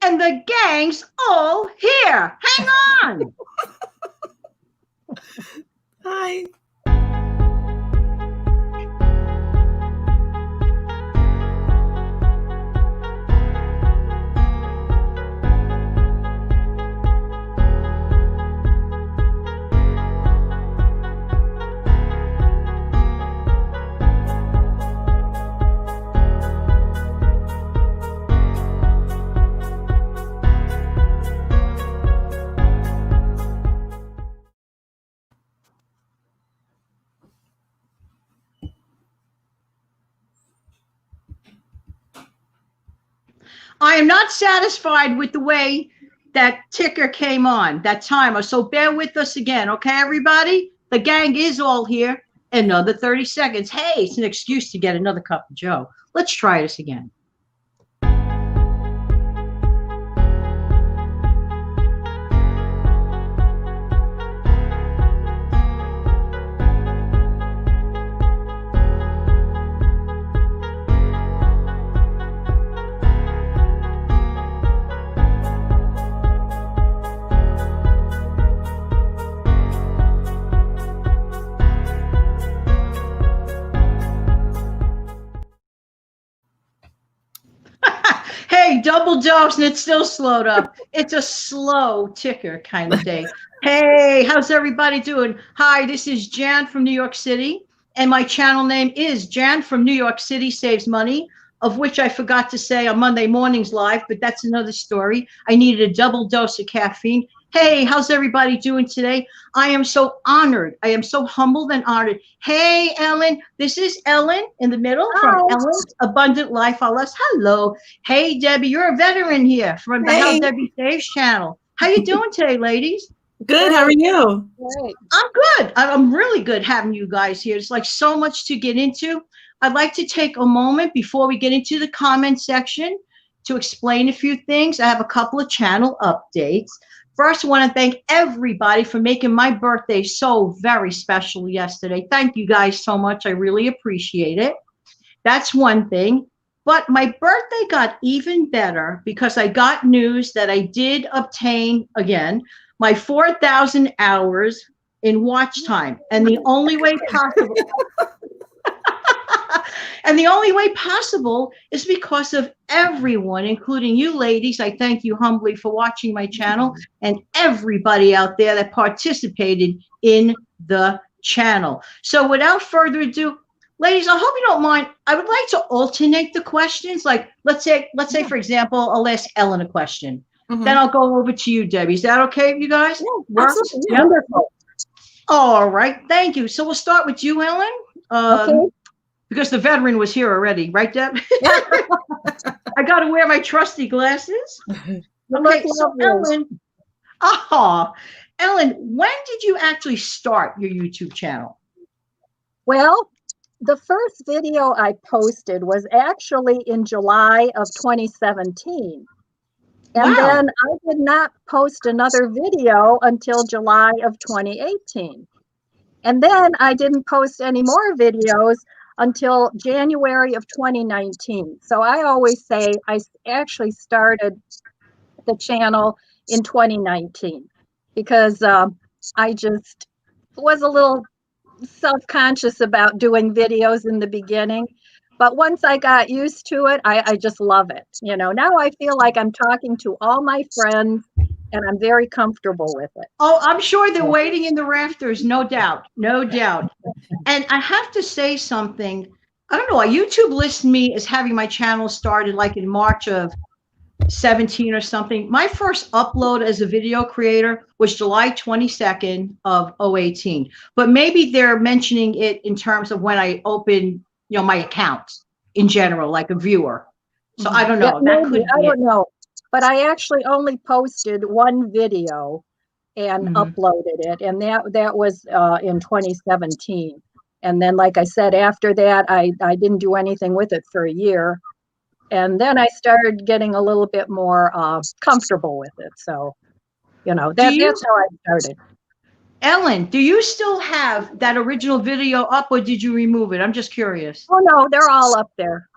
and the gang's all here. Hang on. Hi. I am not satisfied with the way that ticker came on, that timer. So bear with us again, okay, everybody? The gang is all here. Another 30 seconds. Hey, it's an excuse to get another cup of Joe. Let's try this again. Hey, double dose, and it still slowed up. It's a slow ticker kind of day. Hey, how's everybody doing? Hi, this is Jan from New York City, and my channel name is Jan from New York City Saves Money, of which I forgot to say on Monday mornings live, but that's another story. I needed a double dose of caffeine. Hey, how's everybody doing today? I am so honored. I am so humbled and honored. Hey, Ellen. This is Ellen in the middle from Ellen's Abundant Life. Hello. Hey, Debbie. You're a veteran here from the How Debbie Saves channel. How you doing today, ladies? Good. How are you? Great. I'm good. I'm really good having you guys here. It's like so much to get into. I'd like to take a moment before we get into the comment section to explain a few things. I have a couple of channel updates. First, I want to thank everybody for making my birthday so very special yesterday. Thank you guys so much. I really appreciate it. That's one thing. But my birthday got even better because I got news that I did obtain, again, my 4,000 hours in watch time. And the only way possible... And the only way possible is because of everyone, including you ladies. I thank you humbly for watching my channel and everybody out there that participated in the channel. So without further ado, ladies, I hope you don't mind. I would like to alternate the questions. Like, let's say, for example, I'll ask Ellen a question. Then I'll go over to you, Debbie. Is that okay with you guys? Absolutely. Wonderful. All right. Thank you. So we'll start with you, Ellen. Okay. Because the veteran was here already, right, Deb? I got to wear my trusty glasses. Okay, so Ellen, when did you actually start your YouTube channel? Well, the first video I posted was actually in July of 2017. And then I did not post another video until July of 2018. And then I didn't post any more videos until January of 2019. So I always say I actually started the channel in 2019 because I just was a little self-conscious about doing videos in the beginning. But once I got used to it, I just love it. You know, now I feel like I'm talking to all my friends and I'm very comfortable with it. Oh, I'm sure they're waiting in the rafters, no doubt, no doubt. And I have to say something. I don't know, YouTube lists me as having my channel started like in March of 17 or something. My first upload as a video creator was July 22nd of 2018. But maybe they're mentioning it in terms of when I opened, you know, my account in general, like a viewer. So I don't know. Yeah, maybe, I don't know. But I actually only posted one video and uploaded it. And that was in 2017. And then, like I said, after that, I didn't do anything with it for a year. And then I started getting a little bit more comfortable with it. So, you know, that's how I started. Ellen, do you still have that original video up or did you remove it? I'm just curious. Oh, no, they're all up there.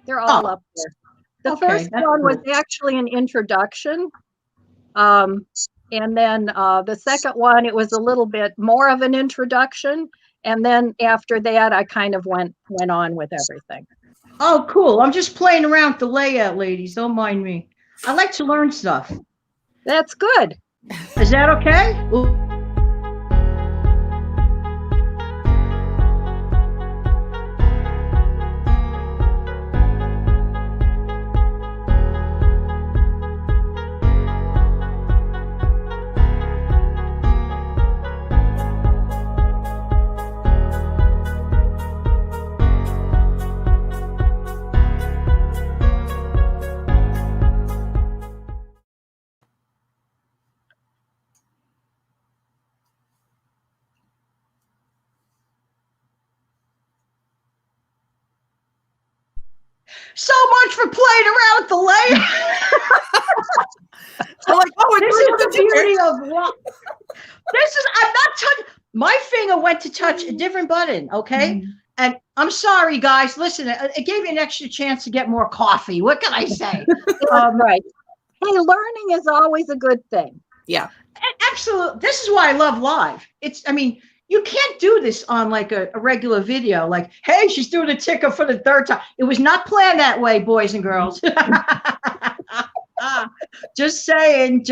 They're all up there. The Okay, first that's one was good. actually an introduction. And then the second one, it was a little bit more of an introduction. And then after that, I kind of went on with everything. Oh, cool. I'm just playing around with the layout, ladies. Don't mind me. I like to learn stuff. That's good. Is that okay? Ooh. So much for playing around with the layout. I'm like, oh, This is the beauty of what. This is, I'm not touching. My finger went to touch a different button, okay? And I'm sorry, guys. Listen, it gave me an extra chance to get more coffee. What can I say? Right. Hey, learning is always a good thing. Yeah. Absolutely. This is why I love live. I mean, you can't do this on like a regular video. Like, hey, she's doing a ticker for the third time. It was not planned that way, boys and girls. Just saying.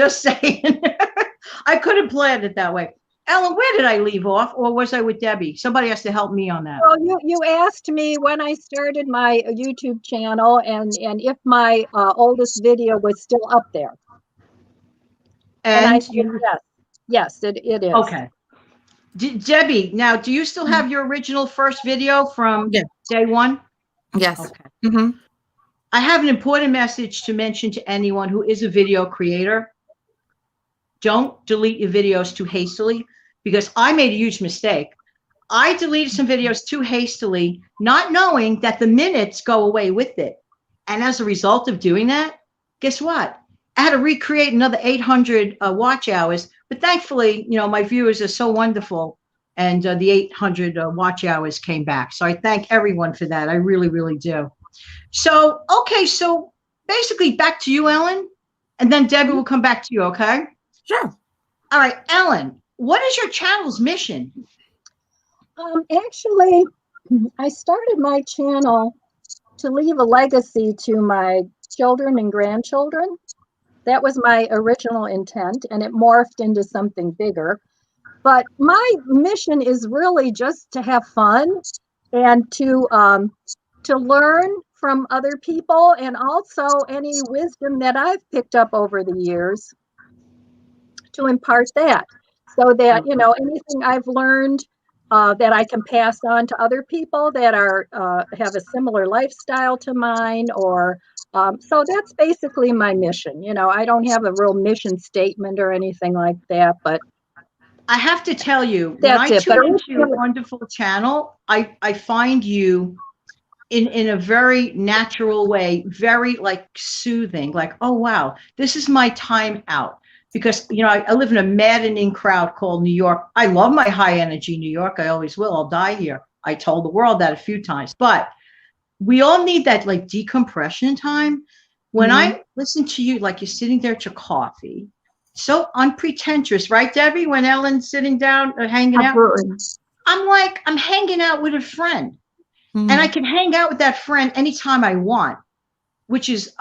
I could have planned it that way. Ellen, where did I leave off? Or was I with Debbie? Somebody has to help me on that. Well, you asked me when I started my YouTube channel and if my oldest video was still up there. And I said yes, it is. Okay. Debbie, now, do you still have your original first video from day one? Yes. Okay. Mm-hmm. I have an important message to mention to anyone who is a video creator. Don't delete your videos too hastily, because I made a huge mistake. I deleted some videos too hastily, not knowing that the minutes go away with it. And as a result of doing that, guess what? I had to recreate another 800 watch hours. But thankfully, you know, my viewers are so wonderful, and the 800 watch hours came back. So I thank everyone for that. I really, really do. So, okay, so basically back to you, Ellen, and then Debbie will come back to you, okay? Sure. All right, Ellen, what is your channel's mission? Actually, I started my channel to leave a legacy to my children and grandchildren. That was my original intent, and it morphed into something bigger. But my mission is really just to have fun and to learn from other people, and also any wisdom that I've picked up over the years to impart that, so that, you know, anything I've learned that I can pass on to other people that are have a similar lifestyle to mine, or so that's basically my mission. You know, I don't have a real mission statement or anything like that, but I have to tell you, that's when I it. tune into your wonderful channel, I find you in a very natural way, very like soothing, like, oh, wow, this is my time out. Because, you know, I live in a maddening crowd called New York. I love my high energy New York. I always will. I'll die here. I told the world that a few times. But we all need that like decompression time. When I listen to you, like you're sitting there at your coffee, so unpretentious, right, Debbie? When Ellen's sitting down or hanging out, I'm like, I'm hanging out with a friend. And I can hang out with that friend anytime I want, which is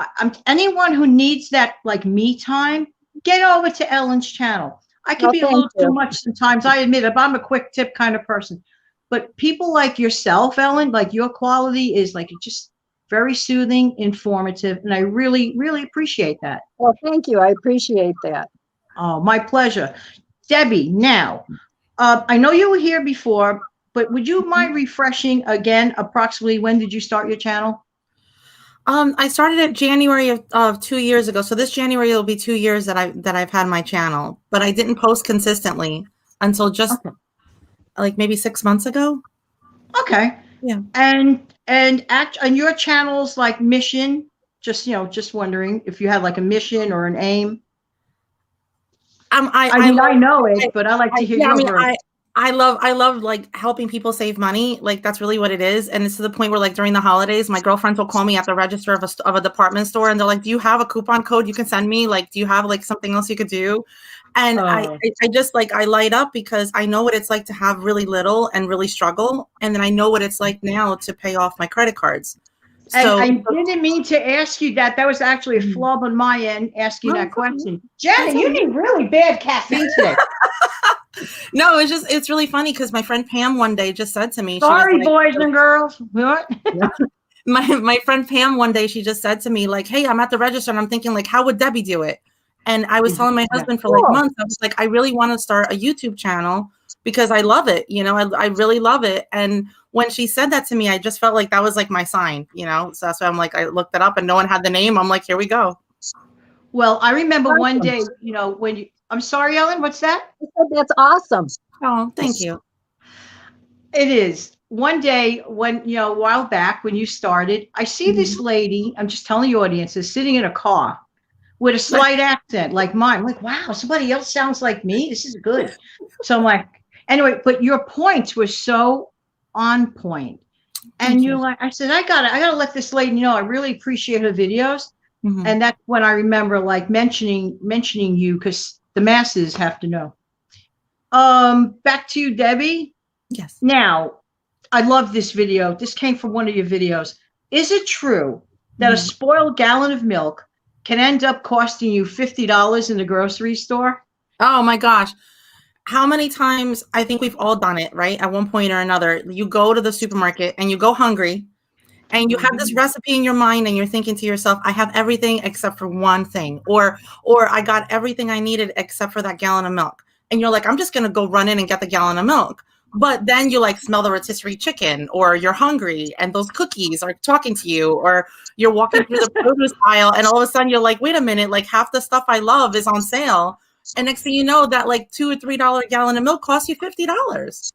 anyone who needs that like me time, get over to Ellen's channel. I can be a little too much sometimes. I admit it, but I'm a quick tip kind of person. But people like yourself, Ellen, like your quality is like just very soothing, informative, and I really, really appreciate that. Well, thank you. I appreciate that. Oh, my pleasure. Debbie, now, I know you were here before, but would you mind refreshing again, approximately when did you start your channel? I started it January of 2 years ago. So this January will be 2 years that I've had my channel, but I didn't post consistently until just like maybe 6 months ago. Okay. Yeah. And your channel's like mission, just, you know, just wondering if you had like a mission or an aim. I know it, but I like to hear your version. I love like helping people save money. Like that's really what it is. And it's to the point where like during the holidays, my girlfriends will call me at the register of a department store and they're like, do you have a coupon code you can send me? Like, do you have like something else you could do? And I just like, I light up because I know what it's like to have really little and really struggle. And then I know what it's like now to pay off my credit cards. So and I didn't mean to ask you that. That was actually a flub on my end, asking that question. Janet, you need really bad caffeine today. No, it's really funny because my friend Pam one day just said to me, sorry, boys and girls. What? my friend Pam one day, she just said to me like, hey, I'm at the register and I'm thinking like, how would Debbie do it? And I was telling my husband for like months, I was like, I really want to start a YouTube channel because I love it. You know, I really love it. And when she said that to me, I just felt like that was like my sign, you know? So that's why I'm like, I looked it up and no one had the name. I'm like, here we go. Well, I remember one day, you know, when you, I'm sorry, Ellen, what's that? That's awesome. Oh, thank you. It is. One day when, you know, a while back when you started, I see this lady, I'm just telling the audience, is sitting in a car with a slight accent like mine. I'm like, wow, somebody else sounds like me. This is good. So I'm like, anyway, but your points were so on point. And you're like, I said, I gotta let this lady know I really appreciate her videos. And that's when I remember like mentioning you because the masses have to know. Back to you, Debbie. Yes. Now, I love this video. This came from one of your videos. Is it true that a spoiled gallon of milk can end up costing you $50 in the grocery store? Oh my gosh. How many times, I think we've all done it, right? At one point or another, you go to the supermarket and you go hungry and you have this recipe in your mind and you're thinking to yourself, I have everything except for one thing, or I got everything I needed except for that gallon of milk. And you're like, I'm just going to go run in and get the gallon of milk. But then you like smell the rotisserie chicken, or you're hungry and those cookies are talking to you, or you're walking through the produce aisle and all of a sudden you're like, wait a minute, like half the stuff I love is on sale. And next thing you know, that like $2 or $3 gallon of milk costs you $50.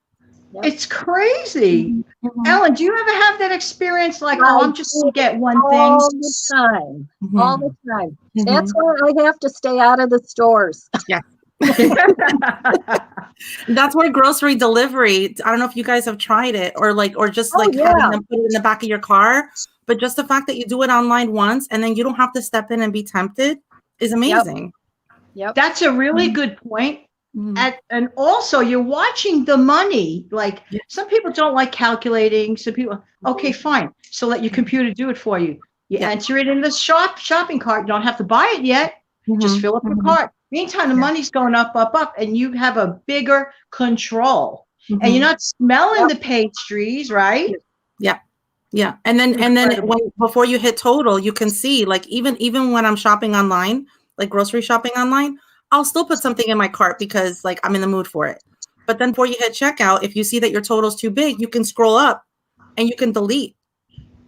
It's crazy. Ellen, do you ever have that experience like, oh, I'm just going to get one thing? All the time. All the time. That's why I have to stay out of the stores. Yeah. That's where grocery delivery, I don't know if you guys have tried it or just having them put it in the back of your car, but just the fact that you do it online once and then you don't have to step in and be tempted is amazing. Yep. That's a really good point. And also you're watching the money. Like some people don't like calculating. Some people, okay, fine. So let your computer do it for you. You enter it in the shopping cart. You don't have to buy it yet. Just fill up your cart. Meantime, the money's going up, and you have a bigger control. And you're not smelling the pastries, right? Yeah. Yeah. And then before you hit total, you can see like even when I'm shopping online, like grocery shopping online, I'll still put something in my cart because like I'm in the mood for it. But then before you hit checkout, if you see that your total's too big, you can scroll up and you can delete.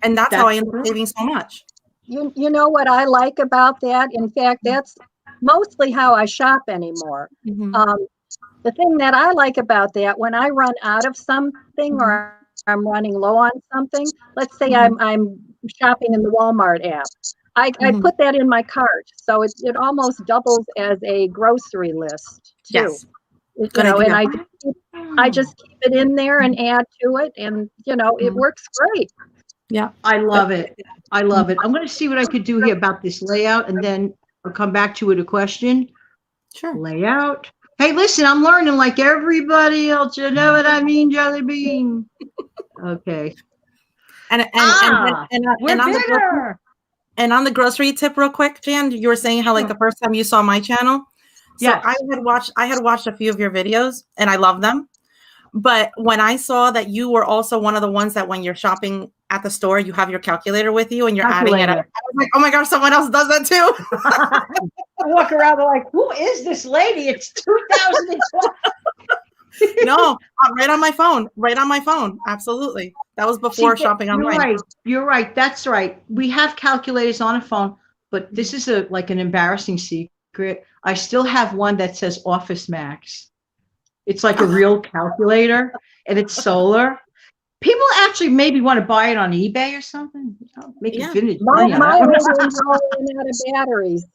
And that's how I end up saving so much. You know what I like about that? In fact, that's mostly how I shop anymore. The thing that I like about that, when I run out of something or I'm running low on something, let's say I'm shopping in the Walmart app, I put that in my cart. So it almost doubles as a grocery list too. Yes. You know, and I just keep it in there and add to it, and you know, it works great. Yeah, I love it. I love it. I'm going to see what I could do here about this layout, and then I'll come back to it a question. Sure. Layout. Hey, listen, I'm learning like everybody else. You know what I mean, Jelly Bean? Okay. And on the grocery tip real quick, Jan, you were saying how like the first time you saw my channel. So I had watched a few of your videos and I love them. But when I saw that you were also one of the ones that when you're shopping at the store, you have your calculator with you and you're adding it up. I was like, oh my gosh, someone else does that too. I walk around like, who is this lady? It's 2012. No, right on my phone. Absolutely. That was before shopping online. You're right. That's right. We have calculators on a phone, but this is like an embarrassing secret. I still have one that says Office Max. It's like a real calculator and it's solar. People actually maybe want to buy it on eBay or something. Make it vintage. Mine is running out of batteries.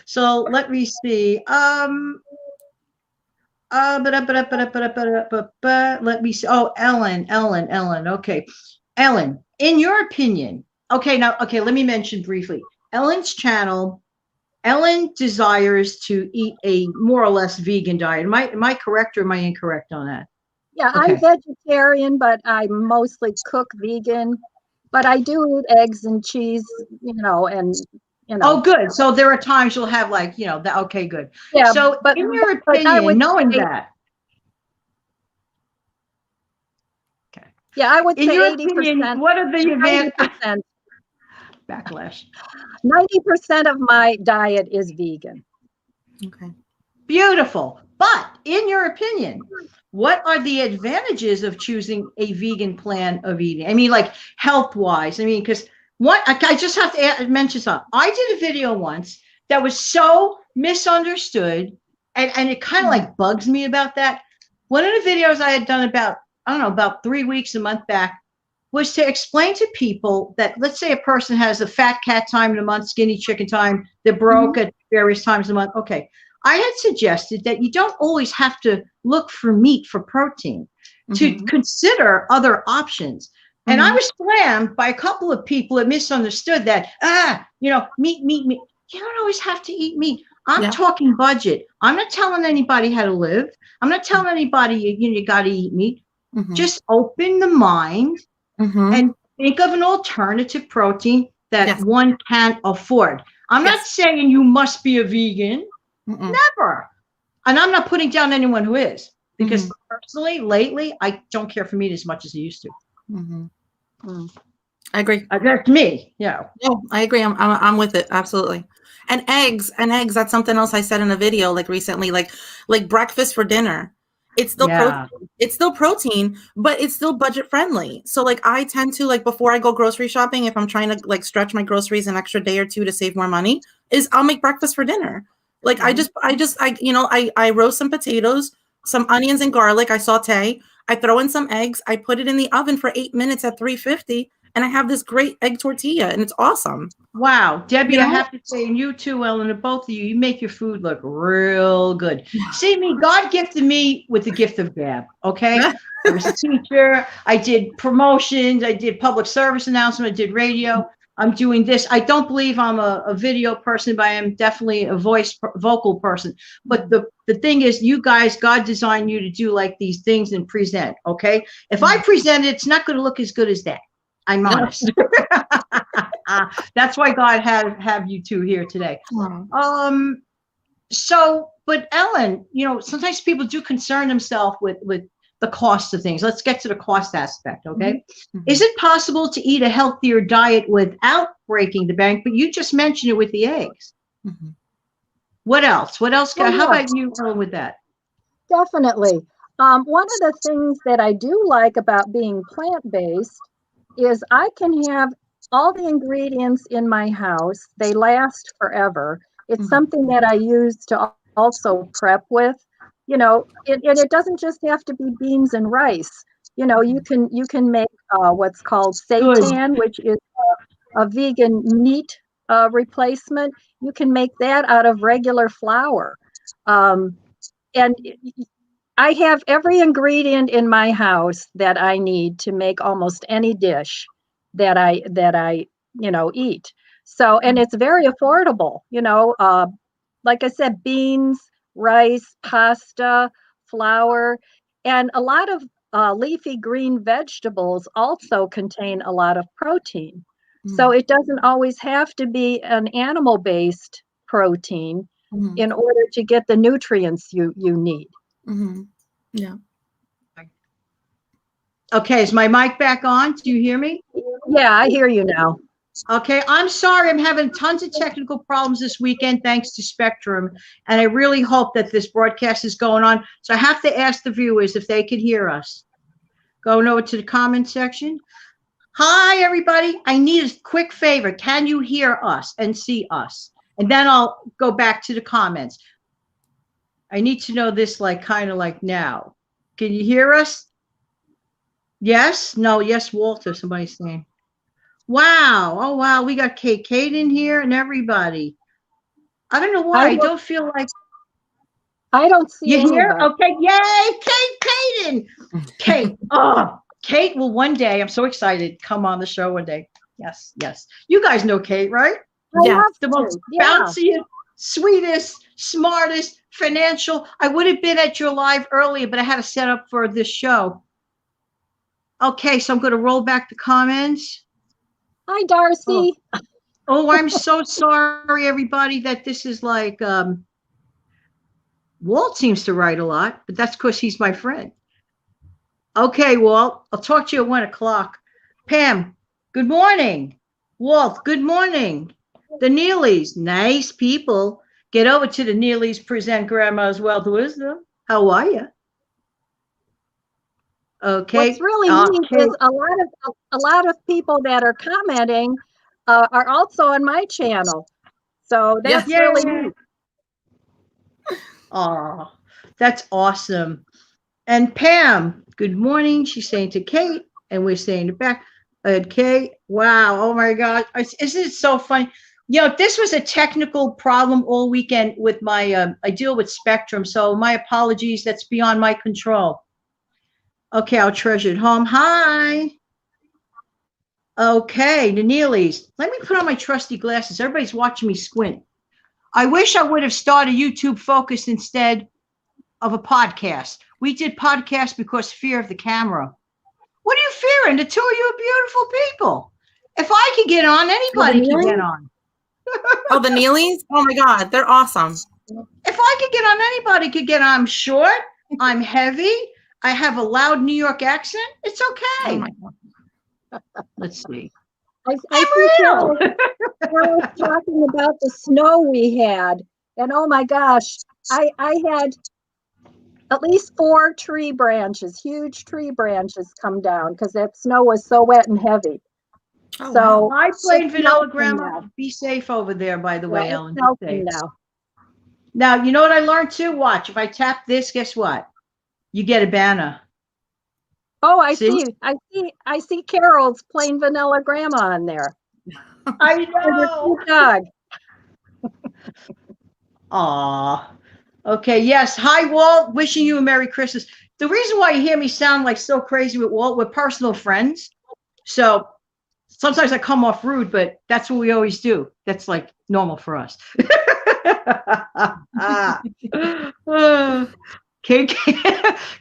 So let me see. Let me see. Oh, Ellen. Okay. Ellen, in your opinion, okay, let me mention briefly. Ellen's channel, Ellen desires to eat a more or less vegan diet. Am I correct or am I incorrect on that? Yeah, Okay. I'm vegetarian, but I mostly cook vegan. But I do eat eggs and cheese, Oh, good. So there are times you'll have like, that. Okay, good. Yeah, So but in your I opinion, would knowing say, that, okay. yeah, I would In say your 80%, opinion, what are the advantages? 90%, Backlash. 90% of my diet is vegan. Okay. Beautiful. But in your opinion, what are the advantages of choosing a vegan plan of eating? I mean, like health-wise. I mean, because I just have to mention something. I did a video once that was so misunderstood, and it kind of like bugs me about that. One of the videos I had done about 3 weeks, a month back, was to explain to people that, let's say a person has a fat cat time in a month, skinny chicken time, they're broke at various times a month. Okay. I had suggested that you don't always have to look for meat for protein, to consider other options. And I was slammed by a couple of people that misunderstood that, meat. You don't always have to eat meat. I'm talking budget. I'm not telling anybody how to live. I'm not telling anybody you got to eat meat. Just open the mind and think of an alternative protein that one can afford. I'm not saying you must be a vegan. Never. And I'm not putting down anyone who is, because personally, lately, I don't care for meat as much as I used to. I agree. That's me. Yeah. No, I agree. I'm with it. Absolutely. And eggs. That's something else I said in a video like recently, like breakfast for dinner. It's still protein. It's still protein, but it's still budget friendly. So like I tend to, like, before I go grocery shopping, if I'm trying to like stretch my groceries an extra day or two to save more money, is I'll make breakfast for dinner. Like I roast some potatoes, some onions and garlic. I saute. I throw in some eggs. I put it in the oven for 8 minutes at 350, and I have this great egg tortilla, and it's awesome. Wow, Debbie, I have to say, and you too, Ellen, and both of you, you make your food look real good. See me, God gifted me with the gift of gab. Okay, I was a teacher. I did promotions. I did public service announcement. I did radio. I'm doing this. I don't believe I'm a video person, but I am definitely a vocal person. But the thing is, you guys, God designed you to do like these things and present. Okay, if I present it, it's not going to look as good as that. I'm honest. That's why God have you two here today. So, but Ellen, sometimes people do concern themselves with the cost of things. Let's get to the cost aspect, okay? Is it possible to eat a healthier diet without breaking the bank? But you just mentioned it with the eggs. What else? How about you, Ellen, with that? Definitely. One of the things that I do like about being plant-based is I can have all the ingredients in my house. They last forever. It's something that I use to also prep with. And it doesn't just have to be beans and rice. You can make what's called seitan, which is a vegan meat replacement. You can make that out of regular flour. And I have every ingredient in my house that I need to make almost any dish that I eat. So, and it's very affordable, like I said, beans, rice, pasta, flour, and a lot of leafy green vegetables also contain a lot of protein. So it doesn't always have to be an animal-based protein in order to get the nutrients you need. Yeah. Okay, is my mic back on? Do you hear me? Yeah, I hear you now. Okay, I'm sorry. I'm having tons of technical problems this weekend thanks to Spectrum, and I really hope that this broadcast is going on. So I have to ask the viewers if they could hear us. Going over to the comment section. Hi, everybody. I need a quick favor. Can you hear us and see us? And then I'll go back to the comments. I need to know this kind of like now. Can you hear us? Yes? No, yes, Walter, somebody's saying. Wow. Oh, wow. We got Kate in here and everybody. I don't know why. I I will- don't feel like I don't see you here. anybody. Okay, yay, Kate, Kate. Oh, Kate will one day. I'm so excited. Come on the show one day. Yes, yes. You guys know Kate, right? I Yeah. love The most to. Yeah. bounciest, sweetest, smartest, financial. I would have been at your live earlier, but I had to set up for this show. Okay, so I'm going to roll back the comments. Hi, Darcy. Oh, I'm so sorry, everybody, that this is like, Walt seems to write a lot, but that's because he's my friend. Okay, Walt, I'll talk to you at 1 o'clock. Pam, good morning. Walt, good morning. The Neelys, nice people. Get over to the Neelys, present Grandma's Wealth Wisdom. How are you? Okay. What's really neat is a lot of people that are commenting are also on my channel. So that's really neat. Oh, that's awesome. And Pam, good morning. She's saying to Kate, and we're saying it back. Kate, wow. Oh my God. Isn't it so funny? You know, this was a technical problem all weekend with my, I deal with Spectrum. So my apologies. That's beyond my control. Okay, I'll treasure it home. Hi. Okay, the Neelys. Let me put on my trusty glasses. Everybody's watching me squint. I wish I would have started YouTube focused instead of a podcast. We did podcasts because fear of the camera. What are you fearing? The two of you are beautiful people. If I could get on, anybody can get on. Oh, the Neelys? Oh my God, they're awesome. If I could get on, anybody could get on. I'm short. I'm heavy. I have a loud New York accent. It's okay. Oh my God. Let's see. I see Carol was talking about the snow we had. And oh my gosh, I had at least 4 tree branches, huge tree branches come down because that snow was so wet and heavy. Oh, So I played it's Vanilla melting Grandma. now. Be safe over there, by the way, Yeah, Ellen. it's Be melting safe. now. Now, you know what I learned too? Watch. If I tap this, guess what? You get a banner. Oh, I See? see Carol's plain vanilla grandma on there. I With her know. cute dog. Aw. Okay, yes. Hi, Walt. Wishing you a Merry Christmas. The reason why you hear me sound like so crazy with Walt, we're personal friends. So sometimes I come off rude, but that's what we always do. That's like normal for us. Kate,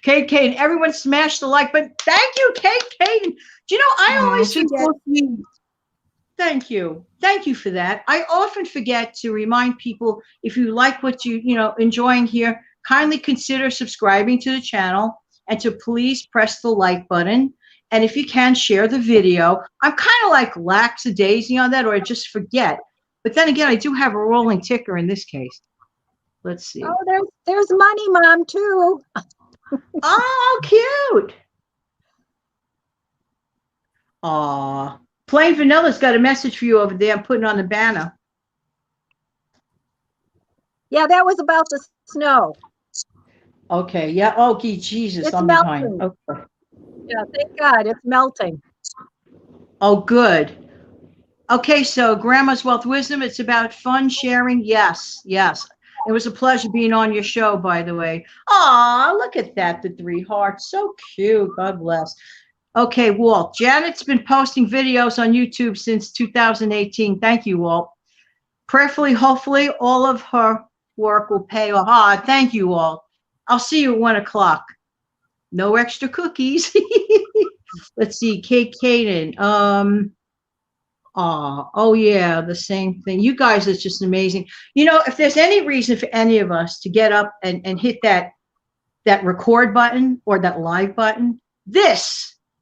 Kate, everyone smash the like button. Thank you, Kate. Do you know, I always she's forget. so sweet. Thank you. Thank you for that. I often forget to remind people, if you like what you enjoying here, kindly consider subscribing to the channel and to please press the like button. And if you can, share the video. I'm kind of like lackadaisy on that, or I just forget. But then again, I do have a rolling ticker in this case. Let's see. Oh, there's Money Mom too. Oh, cute. Aw. Plain Vanilla's got a message for you over there. I'm putting on the banner. Yeah, that was about the snow. Okay. Yeah. Oh, gee, Jesus, It's I'm melting. behind. Okay. Yeah, thank God it's melting. Oh, good. Okay, so Grandma's Wealth Wisdom, it's about fun sharing. Yes, yes. It was a pleasure being on your show, by the way. Aw, look at that, the 3 hearts. So cute. God bless. Okay, Walt. Janet's been posting videos on YouTube since 2018. Thank you, Walt. Prayerfully, hopefully, all of her work will pay off. Ah, thank you, Walt. I'll see you at 1 o'clock. No extra cookies. Let's see, Kate Caden. Oh yeah, the same thing. You guys are just amazing. You know, if there's any reason for any of us to get up and hit that record button or that live button,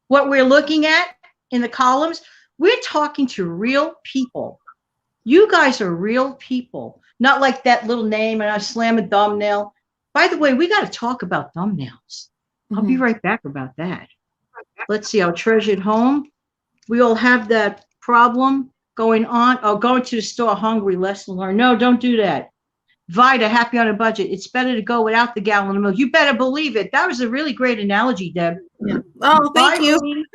what we're looking at in the columns, we're talking to real people. You guys are real people, not like that little name and I slam a thumbnail. By the way, we got to talk about thumbnails. I'll be right back about that. Let's see, I'll treasure it home. We all have that problem going on. Oh, going to the store hungry, lesson learned. No, don't do that. Vida, happy on a budget. It's better to go without the gallon of milk. You better believe it. That was a really great analogy, Deb. Yeah. Oh, thank you. Lee.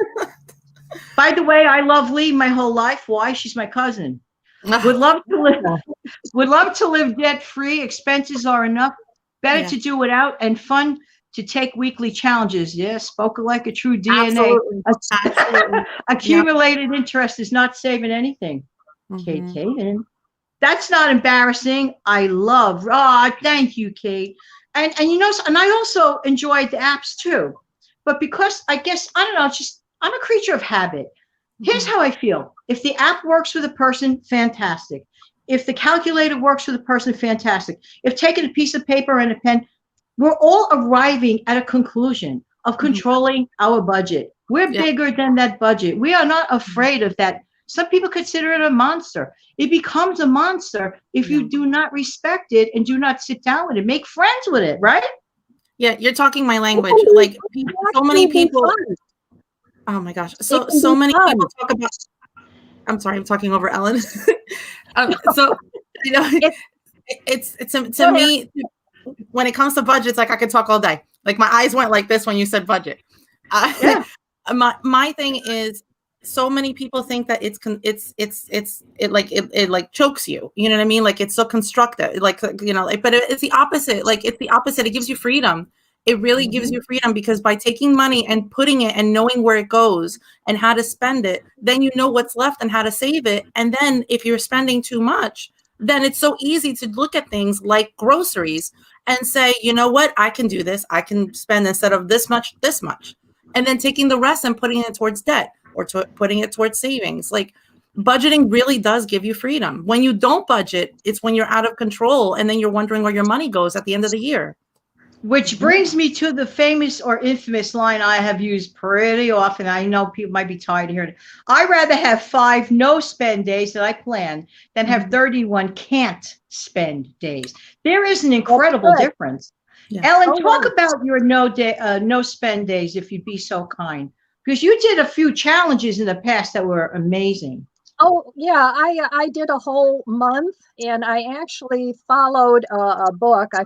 By the way, I love Lee my whole life. Why? She's my cousin. Would love to Would love to live debt free. Expenses are enough. Better Yeah. to do without, and fun to take weekly challenges. Yeah, spoken like a true DNA. Absolutely. Absolutely. Accumulated interest is not saving anything. Kate Mhm. Caden. That's not embarrassing. I love. Ah, thank you, Kate. And and I also enjoyed the apps too. But because I guess I don't know, it's just I'm a creature of habit. Here's Mhm. how I feel. If the app works with a person, fantastic. If the calculator works with a person, fantastic. If taking a piece of paper and a pen, we're all arriving at a conclusion of controlling our budget. We're Yep. bigger than that budget. We are not afraid of that. Some people consider it a monster. It becomes a monster if Yeah. you do not respect it and do not sit down with it, make friends with it, right? Yeah, you're talking my language. It Like can so many actually be people. fun. Oh my gosh. It So can so be many fun. people talk about. I'm sorry, I'm talking over Ellen. So you know, It's it's to Go ahead. me when it comes to budgets, like I could talk all day. Like my eyes went like this when you said budget. Yeah. My thing is, so many people think that it like chokes you. You know what I mean? Like it's so constructive. Like but it's the opposite. Like it's the opposite. It gives you freedom. It really gives you freedom because by taking money and putting it and knowing where it goes and how to spend it, then you know what's left and how to save it. And then if you're spending too much, then it's so easy to look at things like groceries and say, you know what, I can do this. I can spend instead of this much. And then taking the rest and putting it towards debt or putting it towards savings. Like budgeting really does give you freedom. When you don't budget, it's when you're out of control and then you're wondering where your money goes at the end of the year. Which brings me to the famous or infamous line I have used pretty often. I know people might be tired of hearing it. I'd rather have 5 no spend days that I plan than have 31 can't spend days. There is an incredible difference. Yeah. Ellen, Oh, talk yeah. about your no spend days, if you'd be so kind, because you did a few challenges in the past that were amazing. Oh, yeah, I did a whole month, and I actually followed a book. I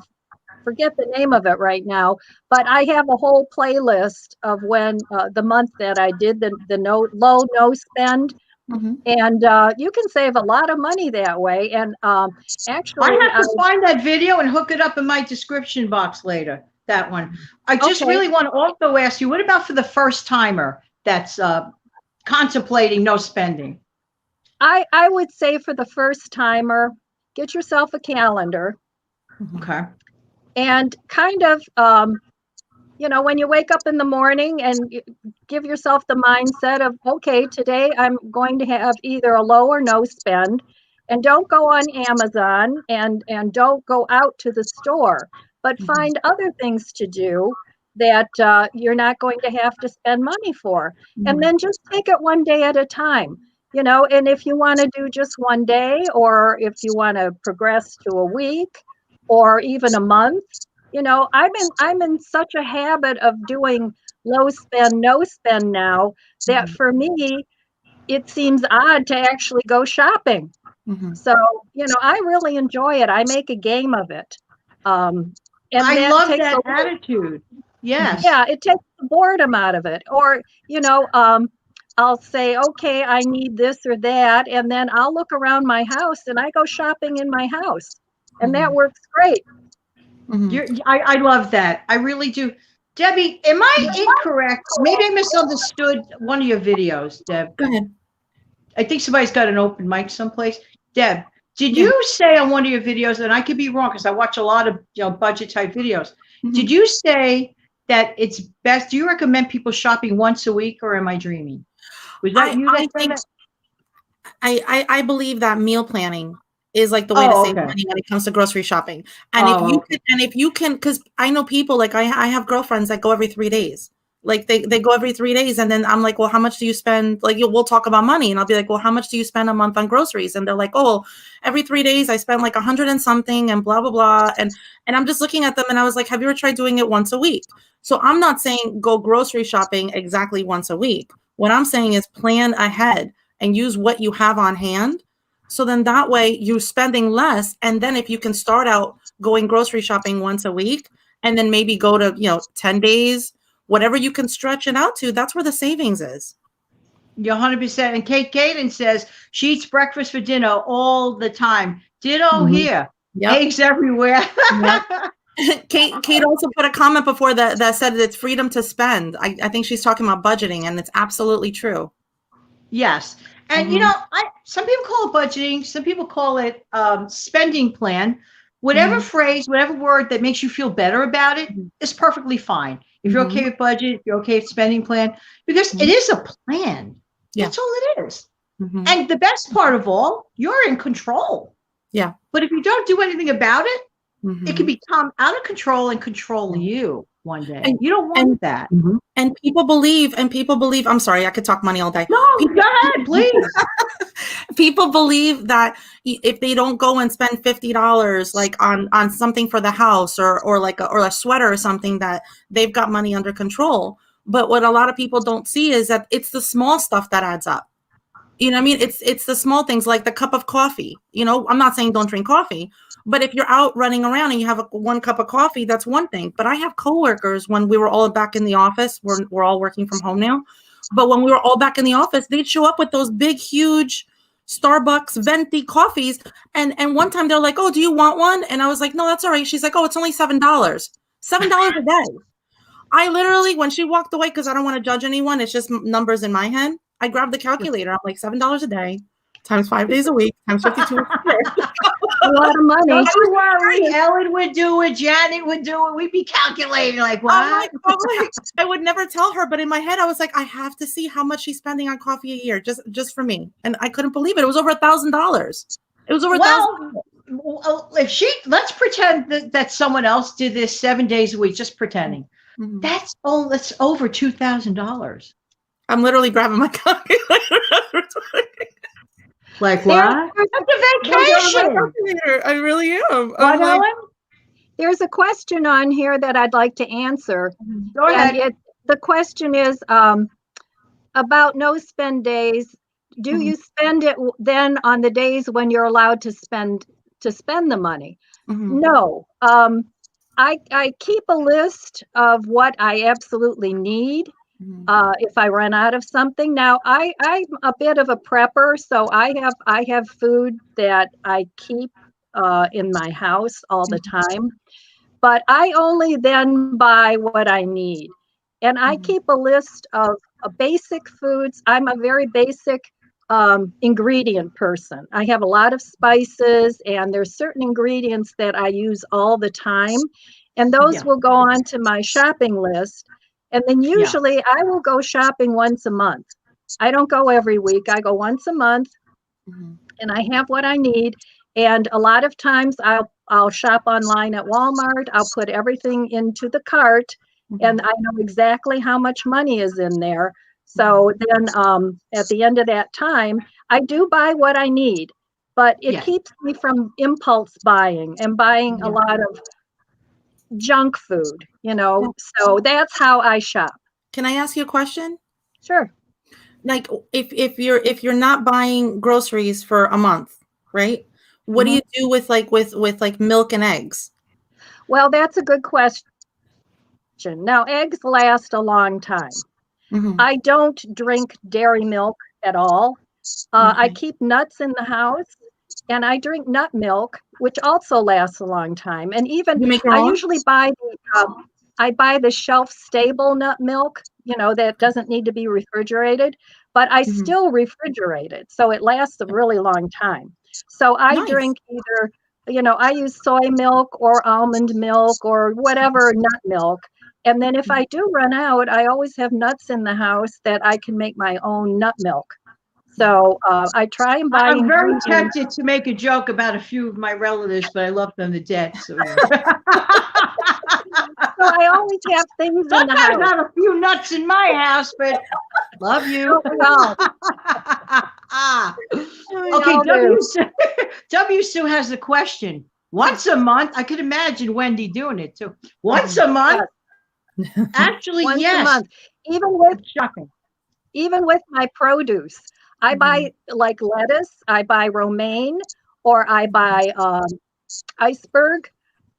forget the name of it right now, but I have a whole playlist of when the month that I did the low no spend, and you can save a lot of money that way. And actually, I have to find that video and hook it up in my description box later. That one. I just Okay. really want to also ask you, what about for the first timer that's contemplating no spending? I would say for the first timer, get yourself a calendar Okay. and kind of when you wake up in the morning and give yourself the mindset of, okay, today I'm going to have either a low or no spend, and don't go on Amazon and don't go out to the store, but find other things to do that you're not going to have to spend money for. And then just take it one day at a time, and if you want to do just one day, or if you want to progress to a week or even a month, I'm in such a habit of doing low spend, no spend now that for me, it seems odd to actually go shopping. So, I really enjoy it. I make a game of it. And I that love takes that attitude. Yes. yeah, it takes the boredom out of it. Or, I'll say, okay, I need this or that. And then I'll look around my house and I go shopping in my house. And that works great. I love that. I really do. Debbie, am I incorrect? Maybe I misunderstood one of your videos, Deb. Go ahead. I think somebody's got an open mic someplace. Deb, did Yeah. you say on one of your videos, and I could be wrong because I watch a lot of budget type videos. Did you say that it's best? Do you recommend people shopping once a week, or am I dreaming? Was that you that said that? I believe that meal planning is like the way to save money when it comes to grocery shopping. And if you can, because I know people, like I have girlfriends that go every 3 days. Like they go every 3 days, and then I'm like, well, how much do you spend? Like we'll talk about money, and I'll be like, well, how much do you spend a month on groceries? And they're like, oh, every 3 days I spend like 100 and something, and blah blah blah. And I'm just looking at them, and I was like, have you ever tried doing it once a week? So I'm not saying go grocery shopping exactly once a week. What I'm saying is plan ahead and use what you have on hand. So then that way you're spending less. And then if you can start out going grocery shopping once a week, and then maybe go to 10 days, whatever you can stretch it out to, that's where the savings is. You're 100%. And Kate Gaden says, She eats breakfast for dinner all the time. Ditto Mhm. here. Yep. Eggs everywhere. Yep. Kate also put a comment before that said it's freedom to spend. I think she's talking about budgeting, and it's absolutely true. Yes. And Mhm. some people call it budgeting, some people call it spending plan. Whatever Mhm. phrase, whatever word that makes you feel better about it Mhm. is perfectly fine. If you're Mhm. okay with budget, if you're okay with spending plan, because it Mhm. is a plan. Yeah. That's all it is. Mhm. And the best part of all, you're in control. Yeah. But if you don't do anything about it, it can Mhm. become out of control and control Yeah. you one day. And You don't want and that. and people believe, I'm sorry, I could talk money all day. No, People, go ahead, please. people believe that if they don't go and spend $50 like on something for the house or like or a sweater or something, that they've got money under control. But what a lot of people don't see is that it's the small stuff that adds up. You know what I mean? It's the small things, like the cup of coffee. You know, I'm not saying don't drink coffee, but if you're out running around and you have one cup of coffee, that's one thing. But I have coworkers, when we were all back in the office, we're all working from home now. But when we were all back in the office, they'd show up with those big, huge Starbucks venti coffees. And one time they're like, "Oh, do you want one?" And I was like, "No, that's all right." She's like, "Oh, it's only $7. $7 a day." I literally, when she walked away, because I don't want to judge anyone, it's just numbers in my head, I grabbed the calculator. I'm like, $7 a day times 5 days a week times 52 weeks a year. A lot of money. Don't you worry. Ellen would do it. Janet would do it. We'd be calculating like, what? I'm like, I would never tell her, but in my head, I was like, I have to see how much she's spending on coffee a year, just for me. And I couldn't believe it. It was over $1,000. It was over $1,000. Well, let's pretend that someone else did this 7 days a week, just pretending. Mhm. That's over $2,000. I'm literally grabbing my calculator. Like what? That's a vacation. I really am. What, I'm like, Ellen? There's a question on here that I'd like to answer. Go ahead. And the question is about no spend days. Do you spend it then on the days when you're allowed to spend the money? No. I keep a list of what I absolutely need. If I run out of something. Now I'm a bit of a prepper, so I have food that I keep in my house all the time, but I only then buy what I need. And I keep a list of basic foods. I'm a very basic ingredient person. I have a lot of spices, and there's certain ingredients that I use all the time, and those will go on to my shopping list. And then usually I will go shopping once a month. I don't go every week. I go once a month, and I have what I need. And a lot of times I'll shop online at Walmart. I'll put everything into the cart, and I know exactly how much money is in there. So then at the end of that time, I do buy what I need, but it keeps me from impulse buying and buying a lot of junk food, so that's how I shop. can I ask you a question? Sure. Like, if you're not buying groceries for a month, right? What do you do with like milk and eggs? Well, that's a good question. Now, eggs last a long time. I don't drink dairy milk at all. I keep nuts in the house, and I drink nut milk, which also lasts a long time. And even You make your I own? usually buy the shelf stable nut milk, that doesn't need to be refrigerated, but I still refrigerate it, so it lasts a really long time. So I Nice. drink either, I use soy milk or almond milk or whatever nut milk. And then if I do run out, I always have nuts in the house that I can make my own nut milk. So I try and buy. I'm very tempted to make a joke about a few of my relatives, but I love them to death. So, So I always have things in the house. I got a few nuts in my house, but love you. Okay, W Sue has a question. Once a month, I could imagine Wendy doing it too. Once a month? Actually, Once yes. a month. Even with my produce, I buy like lettuce, I buy romaine, or I buy iceberg.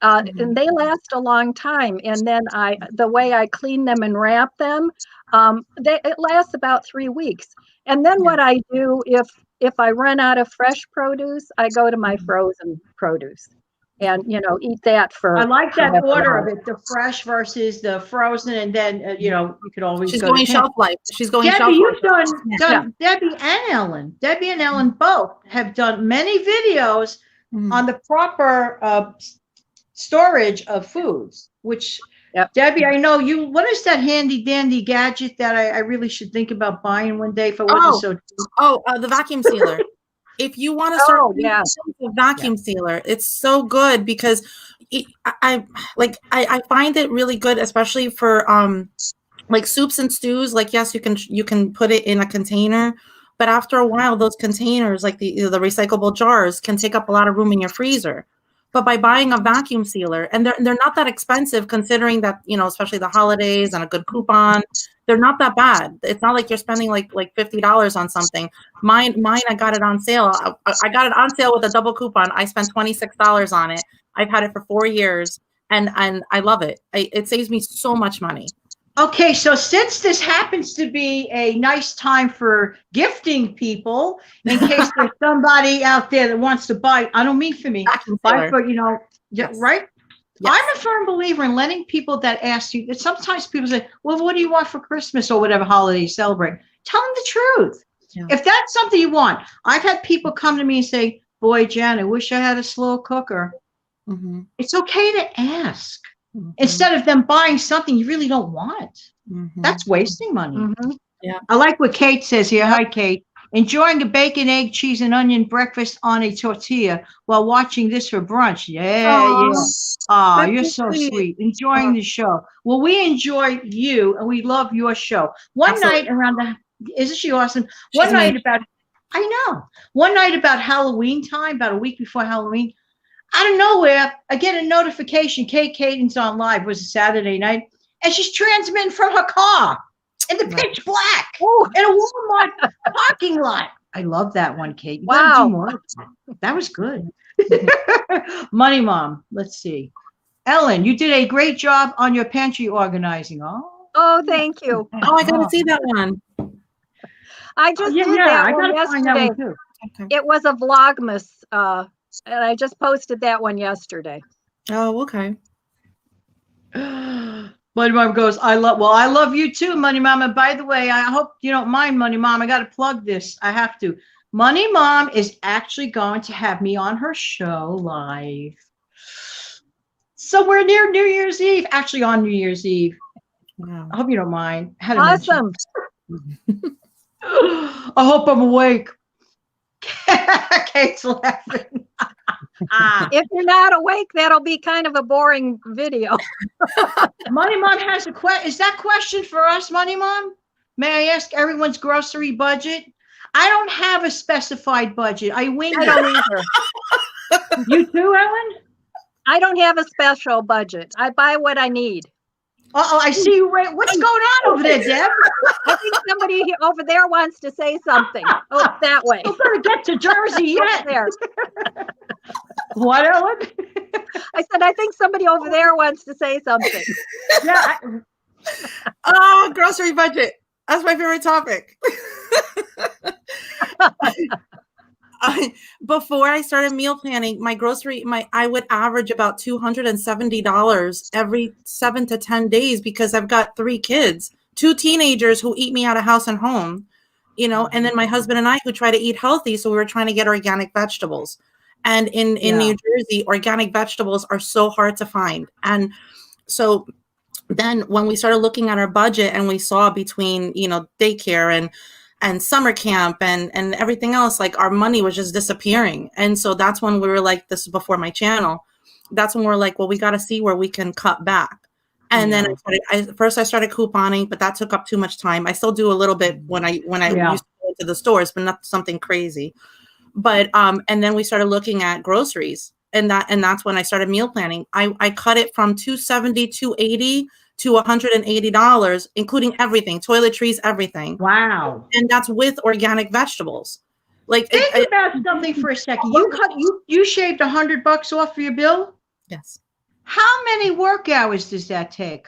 and they last a long time. And then the way I clean them and wrap them, it lasts about 3 weeks. And then what I do, if I run out of fresh produce, I go to my frozen produce and, eat that for. I like that forever. order of it, the fresh versus the frozen, and then, you could always She's go going to shelf life. She's going Debbie, shelf you've life. done Debbie and Ellen. Debbie and Ellen both have done many videos on the proper storage of foods, which Debbie, I know you, what is that handy dandy gadget that I really should think about buying one day if it wasn't so cheap? The vacuum sealer. If you want to start a vacuum sealer, it's so good because I find it really good, especially for like soups and stews. Like, yes, you can put it in a container, but after a while, those containers, like the recyclable jars, can take up a lot of room in your freezer. But by buying a vacuum sealer, and they're not that expensive considering that, especially the holidays and a good coupon, they're not that bad. It's not like you're spending like $50 on something. Mine, I got it on sale. I got it on sale with a double coupon. I spent $26 on it. I've had it for 4 years, and I love it. It saves me so much money. Okay, so since this happens to be a nice time for gifting people, in case there's somebody out there that wants to buy, I don't mean for me, buy for, right? Yes. I'm a firm believer in letting people that ask you, that sometimes people say, well, what do you want for Christmas or whatever holiday you celebrate? Tell them the truth. Yeah. If that's something you want, I've had people come to me and say, boy, Jan, I wish I had a slow cooker. Mm-hmm. It's okay to ask. Mm-hmm. Instead of them buying something you really don't want. Mm-hmm. That's wasting money. Mm-hmm. Yeah. I like what Kate says here. Hi, Kate. Enjoying a bacon, egg, cheese, and onion breakfast on a tortilla while watching this for brunch. Yeah. Oh, you're so sweet. Enjoying the show. Well, we enjoy you, and we love your show. One night around isn't she awesome? One night about Halloween time, about a week before Halloween, out of nowhere, I get a notification. Kate Caden's on live. It was a Saturday night, and she's transmitting from her car in the pitch black in a Walmart parking lot. I love that one, Kate. You gotta do more. That was good. Money Mom. Let's see. Ellen, you did a great job on your pantry organizing. Oh, thank you. Oh, I gotta see that one. I just did that one yesterday. That one too. It was a Vlogmas. And I just posted that one yesterday. Oh, okay. Money Mom goes, I love you too, Money Mom. And by the way, I hope you don't mind, Money Mom. I got to plug this. I have to. Money Mom is actually going to have me on her show live. Somewhere near New Year's Eve. Actually, on New Year's Eve. Wow. I hope you don't mind. Awesome. I hope I'm awake. Kate's laughing. If you're not awake, that'll be kind of a boring video. Money Mom has a question. Is that question for us, Money Mom? May I ask everyone's grocery budget? I don't have a specified budget. I wing it. I don't either. You too, Ellen? I don't have a special budget. I buy what I need. Uh-oh, I see you. What's going on over there, Deb? I think somebody over there wants to say something. Oh, that way. We're going to get to Jersey yet. There. What, Ellen? I said, I think somebody over there wants to say something. Yeah. Oh, grocery budget. That's my favorite topic. Before I started meal planning, I would average about $270 every 7 to 10 days because I've got 3 kids, 2 teenagers who eat me out of house and home, and then my husband and I who try to eat healthy. So we were trying to get organic vegetables. And in New Jersey, organic vegetables are so hard to find. And so then when we started looking at our budget and we saw between, daycare and summer camp and everything else, like our money was just disappearing. And so that's when we were like, this is before my channel. That's when we're like, well, we got to see where we can cut back. And then I started couponing, but that took up too much time. I still do a little bit when I used to go to the stores, but not something crazy. But and then we started looking at groceries, and that's when I started meal planning. I cut it from $270, $280 to $180, including everything, toiletries, everything. Wow. And that's with organic vegetables. Like, about something for a second. You shaved $100 off for your bill? Yes. How many work hours does that take?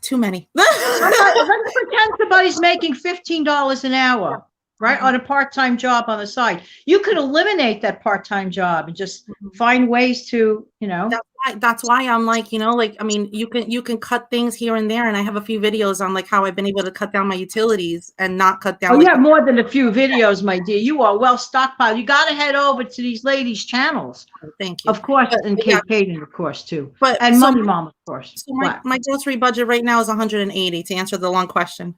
Too many. Let's pretend somebody's making $15 an hour, right? Mhm. On a part-time job on the side. You could eliminate that part-time job and just find ways to, That's why I'm like, like, I mean, you can cut things here and there, and I have a few videos on like how I've been able to cut down my utilities and not cut down. Oh, like you have more than a few videos, my dear. You are well stockpiled. You got to head over to these ladies' channels, Thank you. of course, But, and yeah, Kate Hayden, of course, too, but and so Money Mom, of course. So my grocery budget right now is 180 to answer the long question.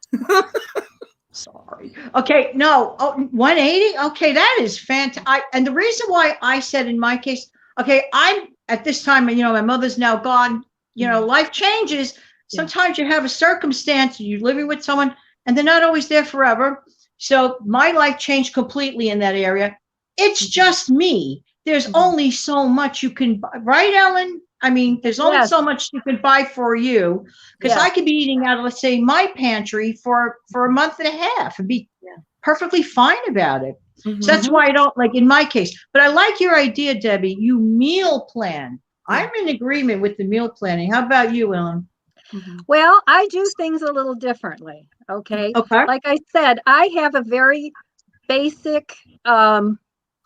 Sorry. Okay, no, 180. Okay, that is fantastic. And the reason why I said in my case, okay, I'm at this time, my mother's now gone. Life changes. Sometimes you have a circumstance, you're living with someone, and they're not always there forever. So my life changed completely in that area. It's just me. There's only so much you can buy, right, Ellen? I mean, there's only so much you can buy for you, because I could be eating out of, let's say, my pantry for a month and a half and be perfectly fine about it. So that's why I don't, like in my case. But I like your idea, Debbie. You meal plan. I'm in agreement with the meal planning. How about you, Ellen? Well, I do things a little differently. Okay. Like I said, I have a very basic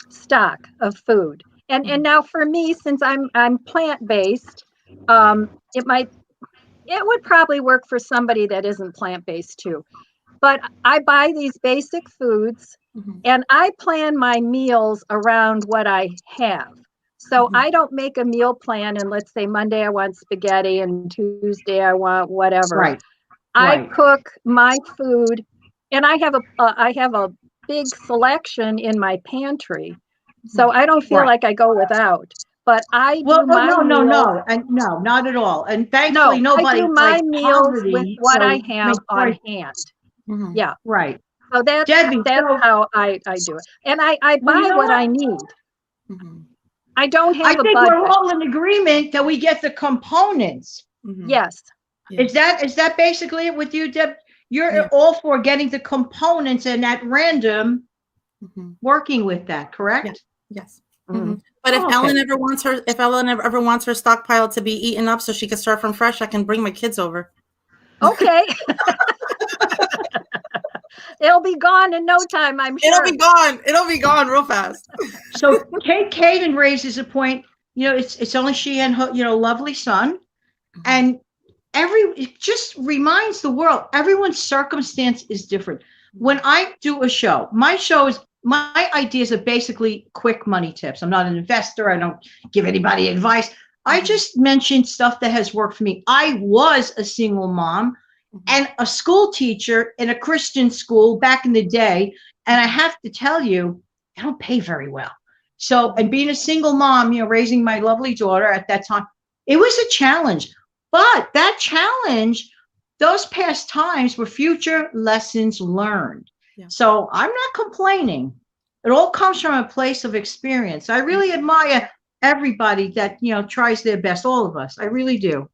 stock of food. And now for me, since I'm plant-based, it would probably work for somebody that isn't plant-based too. But I buy these basic foods and I plan my meals around what I have. So I don't make a meal plan and let's say Monday I want spaghetti and Tuesday I want whatever. I cook my food and I have a big selection in my pantry. So I don't feel like I go without. But I do my no, and no, not at all. And thankfully, nobody I do my meals poverty, with what so I have on hand. Yeah, right. so that's Debbie, how I do it, and I buy what I need. I don't have a budget. I think we're all in agreement that we get the components. Yes. Is that basically it with you, Deb? You're all for getting the components and at random working with that, correct? Yes. But if Ellen ever wants her stockpile to be eaten up so she can start from fresh, I can bring my kids over. Okay. It'll be gone in no time, I'm sure. It'll be gone real fast. So Kate Caden raises a point, it's only she and her, lovely son. And it just reminds the world, everyone's circumstance is different. When I do a show, my ideas are basically quick money tips. I'm not an investor. I don't give anybody advice. I just mentioned stuff that has worked for me. I was a single mom and a school teacher in a Christian school back in the day. And I have to tell you, I don't pay very well. So, and being a single mom, raising my lovely daughter at that time, it was a challenge. But that challenge, those past times were future lessons learned. So I'm not complaining. It all comes from a place of experience. I really admire everybody that, tries their best, all of us. I really do.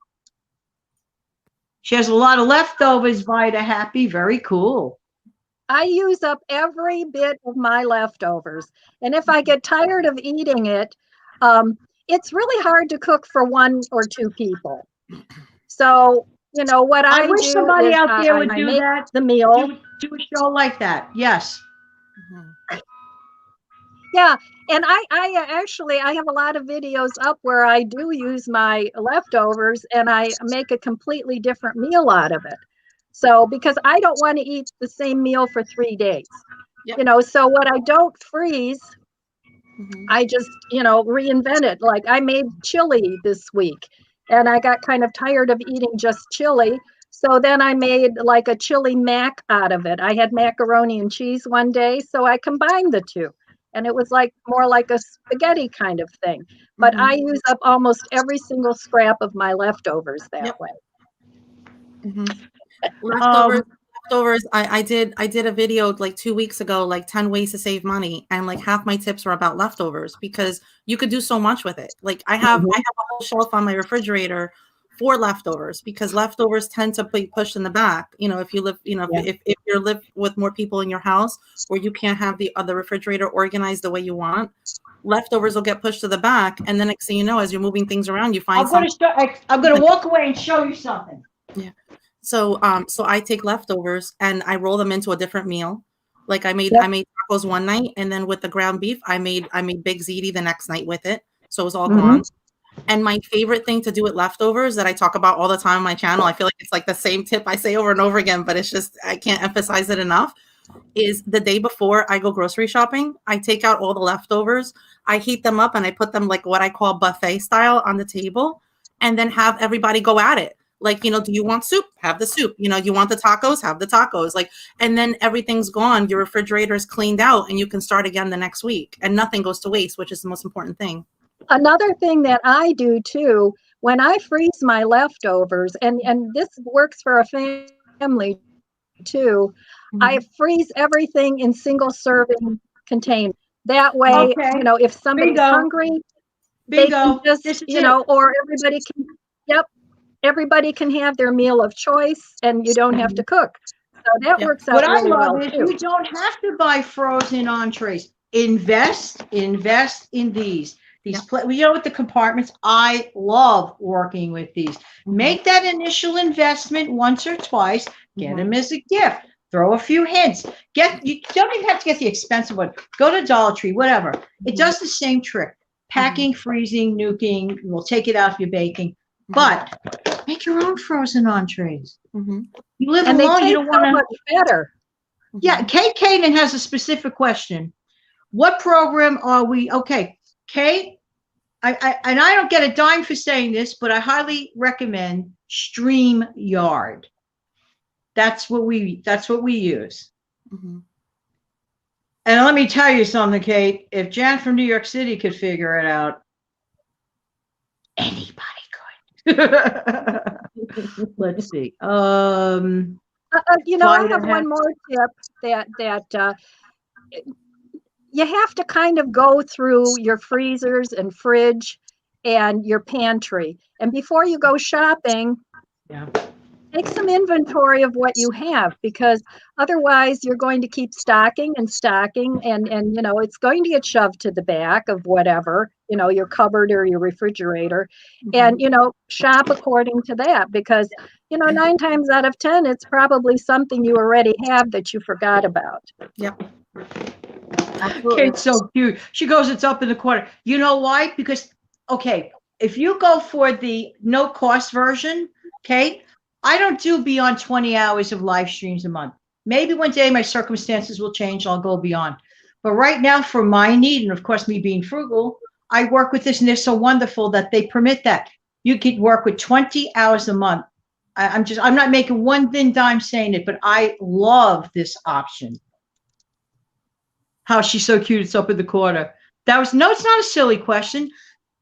She has a lot of leftovers, Vida Happy. Very cool. I use up every bit of my leftovers. And if I get tired of eating it, it's really hard to cook for one or two people. So, what I wish do somebody is out there would I do make that. The meal. Do a show like that. Yes. Yeah, and I have a lot of videos up where I do use my leftovers and I make a completely different meal out of it. So because I don't want to eat the same meal for 3 days, so what I don't freeze, I just, reinvent it. Like I made chili this week and I got kind of tired of eating just chili. So then I made like a chili mac out of it. I had macaroni and cheese one day, so I combined the two. And it was more like a spaghetti kind of thing. But I use up almost every single scrap of my leftovers that way. Leftovers. I did a video like 2 weeks ago, like 10 ways to save money, and like half my tips were about leftovers because you could do so much with it. Like I have a whole shelf on my refrigerator for leftovers because leftovers tend to be pushed in the back. If you live, if you live with more people in your house where you can't have the refrigerator organized the way you want, leftovers will get pushed to the back, and then next thing you know, as you're moving things around, you find I'm going to walk away and show you something. Yeah. So I take leftovers and I roll them into a different meal. Like I made tacos one night, and then with the ground beef, I made big ziti the next night with it. So it was all gone. And my favorite thing to do with leftovers that I talk about all the time on my channel, I feel like it's like the same tip I say over and over again, but it's just, I can't emphasize it enough, is the day before I go grocery shopping, I take out all the leftovers, I heat them up, and I put them like what I call buffet style on the table, and then have everybody go at it. Like, do you want soup? Have the soup. You want the tacos? Have the tacos. Like, and then everything's gone. Your refrigerator is cleaned out, and you can start again the next week, and nothing goes to waste, which is the most important thing. Another thing that I do too, when I freeze my leftovers, and this works for a family too, I freeze everything in single serving containers. That way, if somebody's hungry, they can just, or everybody can have their meal of choice, and you don't have to cook. So that works out really well too. What I love is you don't have to buy frozen entrees. Invest in these. With the compartments, I love working with these. Make that initial investment once or twice. Get them as a gift. Throw a few hints. You don't even have to get the expensive one. Go to Dollar Tree, whatever. It does the same trick. Packing, freezing, nuking. We'll take it out if you're baking. But make your own frozen entrees. You live alone. You don't want to. Much better. Yeah, Kate Kaden has a specific question. What program are we? Okay, Kate. I don't get a dime for saying this, but I highly recommend StreamYard. That's what we use. And let me tell you something, Kate. If Jan from New York City could figure it out, anybody could. Let's see. I have one more tip that you have to kind of go through your freezers and fridge and your pantry. And before you go shopping, take some inventory of what you have, because otherwise you're going to keep stocking and it's going to get shoved to the back of whatever, your cupboard or your refrigerator. And, shop according to that, because, 9 times out of 10, it's probably something you already have that you forgot about. Yep. Absolutely. Kate's so cute. She goes, it's up in the corner. You know why? Because, if you go for the no cost version, Kate, I don't do beyond 20 hours of live streams a month. Maybe one day my circumstances will change. I'll go beyond. But right now, for my need, and of course, me being frugal, I work with this, and they're so wonderful that they permit that. You could work with 20 hours a month. I'm not making one thin dime saying it, but I love this option. How she's so cute. It's up in the corner. It's not a silly question.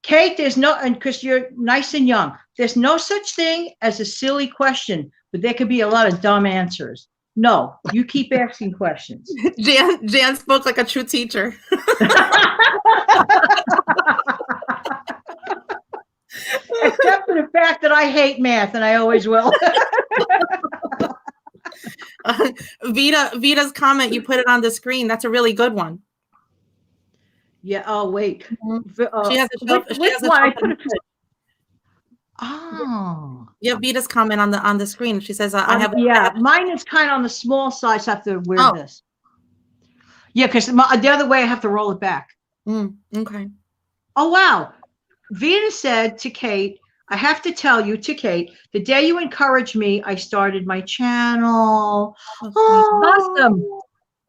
Kate, and because you're nice and young, there's no such thing as a silly question, but there could be a lot of dumb answers. No, you keep asking questions. Jan spoke like a true teacher. Except for the fact that I hate math, and I always will. Vita's comment, you put it on the screen. That's a really good one. Yeah. Oh, wait. She has Oh. Yeah, Vita's comment on the screen. She says, "I have." Mine is kind of on the small side. So I have to wear this. Yeah, because the other way I have to roll it back. Okay. Oh wow. Vita said to Kate, I have to tell you, to Kate, the day you encouraged me, I started my channel. Awesome.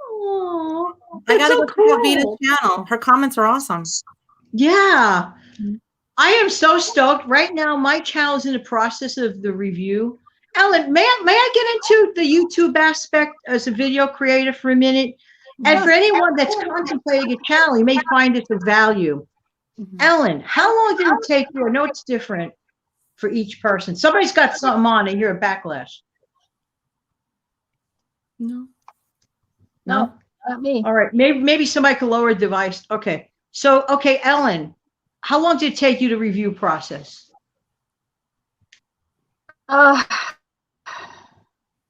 Oh, I gotta go check out Vita's channel. Her comments are awesome. Yeah. I am so stoked. Right now, my channel is in the process of the review. Ellen, may I get into the YouTube aspect as a video creator for a minute? And for anyone that's contemplating a channel, you may find it of value. Ellen, how long did it take you? I know it's different for each person. Somebody's got something on and you're a backlash. No, not me. All right. Maybe somebody could lower a device. Okay. So, Ellen, how long did it take you to review process?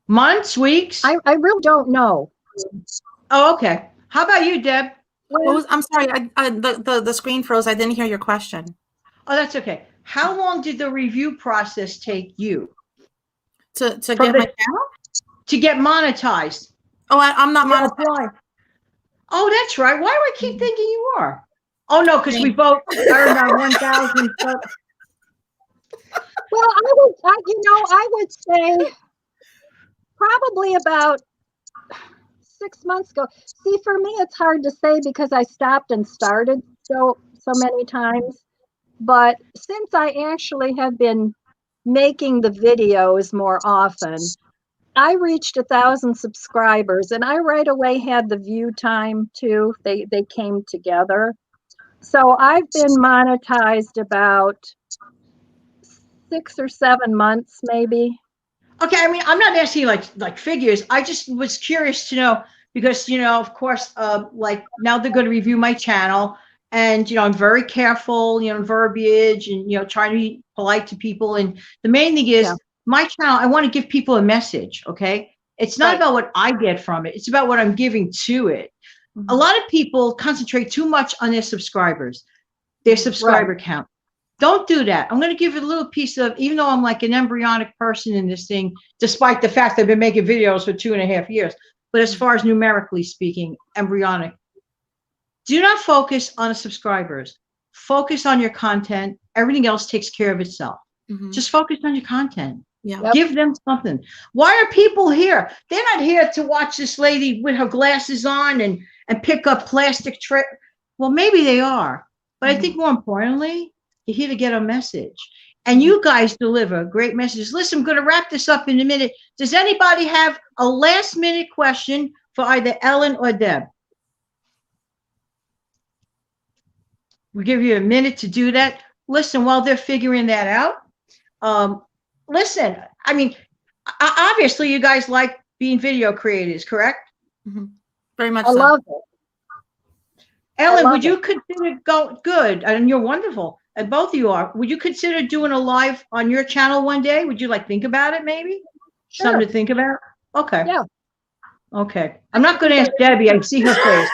Months, weeks? I really don't know. Oh, okay. How about you, Deb? I'm sorry, the screen froze. I didn't hear your question. Oh, that's okay. How long did the review process take you To from get my channel? to get monetized? Oh, I'm not Yeah, monetized. apply. Oh, that's right. Why do I keep thinking you are? Oh no, because we both earned our 1,000. Well, I would say probably about 6 months ago. See, for me, it's hard to say because I stopped and started so many times. But since I actually have been making the videos more often, I reached 1,000 subscribers, and I right away had the view time too. They came together. So I've been monetized about 6 or 7 months, maybe. Okay, I mean, I'm not asking you like figures. I just was curious to know because of course, like now they're going to review my channel, and I'm very careful, verbiage, and trying to be polite to people. And the main thing is my channel. I want to give people a message. Okay, it's not about what I get from it. It's about what I'm giving to it. Mm-hmm. A lot of people concentrate too much on their subscribers, their subscriber count. Don't do that. I'm going to give it a little piece of, even though I'm like an embryonic person in this thing, despite the fact I've been making videos for 2.5 years. But as far as numerically speaking, embryonic. Do not focus on the subscribers. Focus on your content. Everything else takes care of itself. Mm-hmm. Just focus on your content. Yeah. Yep. Give them something. Why are people here? They're not here to watch this lady with her glasses on and pick up plastic tray. Well, maybe they are. But I think more importantly, you're here to get a message. And you guys deliver great messages. Listen, I'm going to wrap this up in a minute. Does anybody have a last minute question for either Ellen or Deb? We'll give you a minute to do that. Listen, while they're figuring that out, listen, I mean, obviously you guys like being video creators, correct? Mm-hmm. Very much I so. love it. Ellen, would you consider good? And you're wonderful. And both of you are. Would you consider doing a live on your channel one day? Would you think about it maybe? Sure. Something to think about? Okay. Yeah. Okay. I'm not going to ask Debbie. I see her face.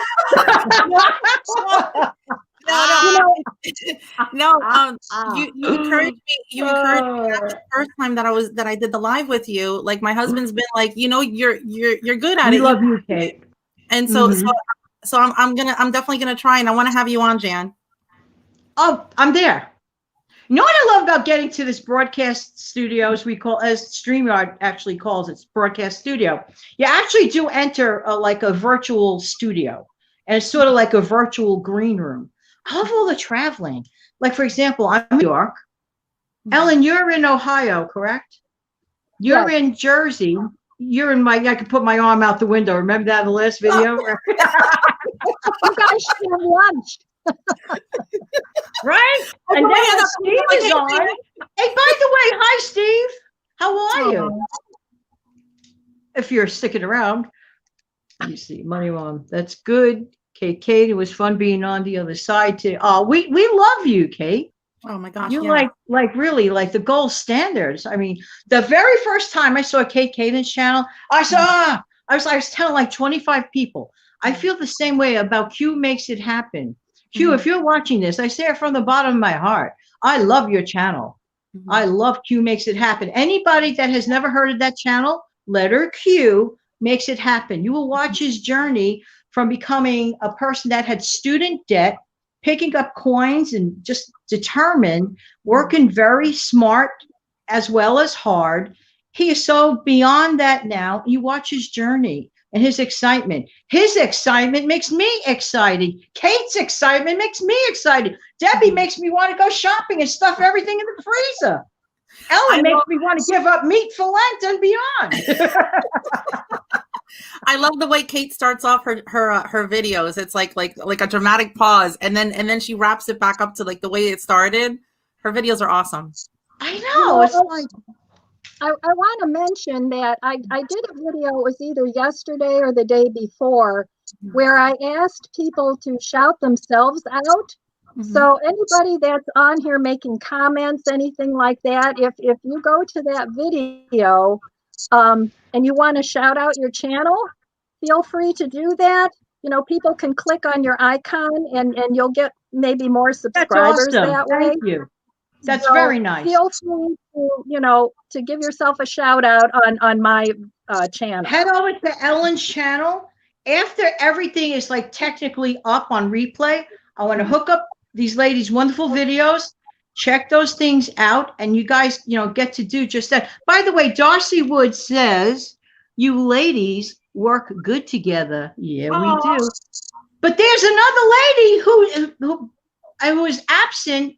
You encouraged me. You encouraged me after the first time that I did the live with you. Like my husband's been like, you're good at it. We love you, Kate. And so I'm definitely gonna try, and I want to have you on, Jan. Oh, I'm there. You know what I love about getting to this broadcast studio, as StreamYard actually calls it, broadcast studio. You actually do enter like a virtual studio, and it's sort of like a virtual green room. I love all the traveling. Like, for example, I'm in New York. Ellen, you're in Ohio, correct? You're in Jersey. You're in I could put my arm out the window. Remember that in the last video? You guys should have lunch. Right? And then Steve is on. Hey, by the way, hi, Steve. How are you? If you're sticking around. Let me see. Money Mom. That's good. Kate, it was fun being on the other side too. Oh, we love you, Kate. Oh my gosh. You like really like the gold standards. I mean, the very first time I saw Kate Caden's channel, I was telling like 25 people. I feel the same way about Q Makes It Happen. Q, if you're watching this, I say it from the bottom of my heart. I love your channel. I love Q Makes It Happen. Anybody that has never heard of that channel, letter Q Makes It Happen. You will watch his journey from becoming a person that had student debt, picking up coins and just determined, working very smart as well as hard. He is so beyond that now. You watch his journey and his excitement. His excitement makes me excited. Kate's excitement makes me excited. Debbie makes me want to go shopping and stuff everything in the freezer. Ellen makes me want to give up meat for Lent and beyond. I love the way Kate starts off her videos. It's like a dramatic pause, and then she wraps it back up to like the way it started. Her videos are awesome. I know. It's like I want to mention that I did a video, it was either yesterday or the day before, where I asked people to shout themselves out. So anybody that's on here making comments, anything like that, if you go to that video and you want to shout out your channel, feel free to do that. people can click on your icon and you'll get maybe more That's subscribers awesome. that way. Thank you. That's So very nice. feel free to give yourself a shout out on my channel. Head over to Ellen's channel. After everything is like technically up on replay, I want to hook up these ladies' wonderful videos. Check those things out, and you guys, get to do just that. By the way, Darcy Wood says you ladies work good together. Yeah, we do. But there's another lady who is absent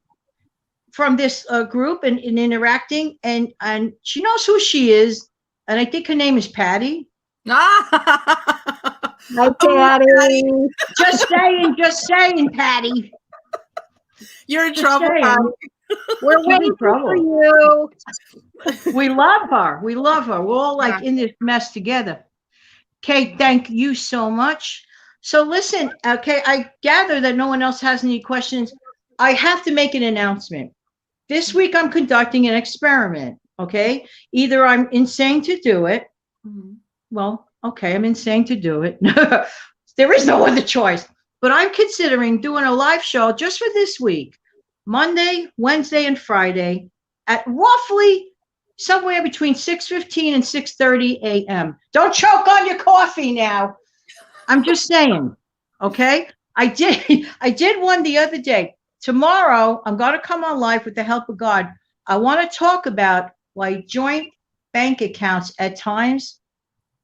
from this group and interacting, and she knows who she is, and I think her name is Patty. Hi, Patty. Just saying, Patty. You're in trouble, Patty. We're waiting for you. We love her. We're all like in this mess together. Kate, thank you so much. So listen, okay, I gather that no one else has any questions. I have to make an announcement. This week I'm conducting an experiment, okay? Either I'm insane to do it. Well, okay, I'm insane to do it. There is no other choice. But I'm considering doing a live show just for this week, Monday, Wednesday, and Friday at roughly somewhere between 6:15 and 6:30 a.m. Don't choke on your coffee now. I'm just saying, okay? I did one the other day. Tomorrow, I'm going to come on live with the help of God. I want to talk about why joint bank accounts at times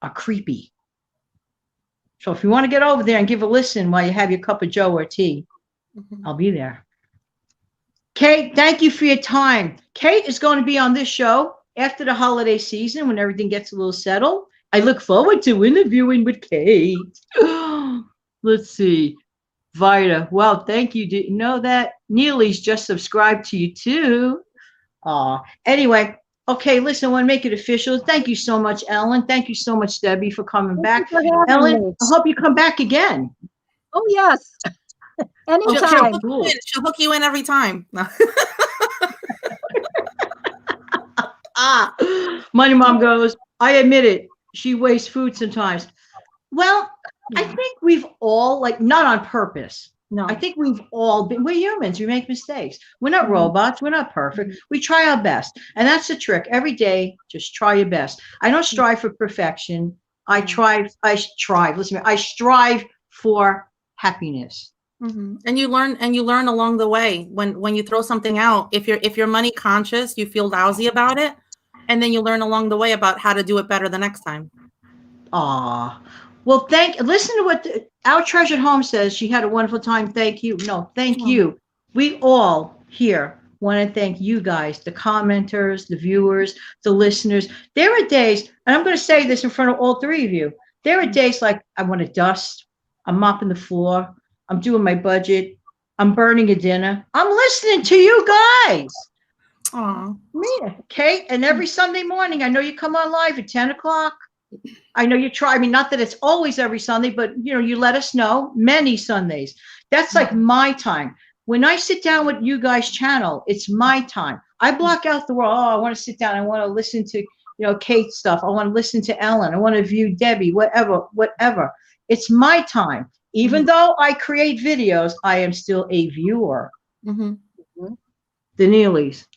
are creepy. So if you want to get over there and give a listen while you have your cup of joe or tea, I'll be there. Kate, thank you for your time. Kate is going to be on this show after the holiday season when everything gets a little settled. I look forward to interviewing with Kate. Let's see. Vida, well, thank you. Didn't know that. Neely's just subscribed to you too. Anyway, okay, listen, I want to make it official. Thank you so much, Ellen. Thank you so much, Debbie, for coming back. Ellen, I hope you come back again. Oh, yes. Anytime. She'll hook you in every time. Money Mom goes, I admit it. She wastes food sometimes. Well, I think we've all, like, not on purpose. No. I think we've all been, we're humans. We make mistakes. We're not robots. We're not perfect. We try our best. And that's the trick. Every day, just try your best. I don't strive for perfection. I strive for happiness. And you learn along the way. When you throw something out, if you're money conscious, you feel lousy about it. And then you learn along the way about how to do it better the next time. Well, listen to what our treasured home says. She had a wonderful time. Thank you. No, thank you. We all here want to thank you guys, the commenters, the viewers, the listeners. There are days, and I'm going to say this in front of all three of you. There are days like I want to dust. I'm mopping the floor. I'm doing my budget. I'm burning a dinner. I'm listening to you guys. Me, Kate, and every Sunday morning, I know you come on live at 10 o'clock. I know you try. I mean, not that it's always every Sunday, but you let us know many Sundays. That's like my time. When I sit down with you guys' channel, it's my time. I block out the world. I want to sit down. I want to listen to, Kate's stuff. I want to listen to Ellen. I want to view Debbie, whatever. It's my time. Even though I create videos, I am still a viewer. The Neelys.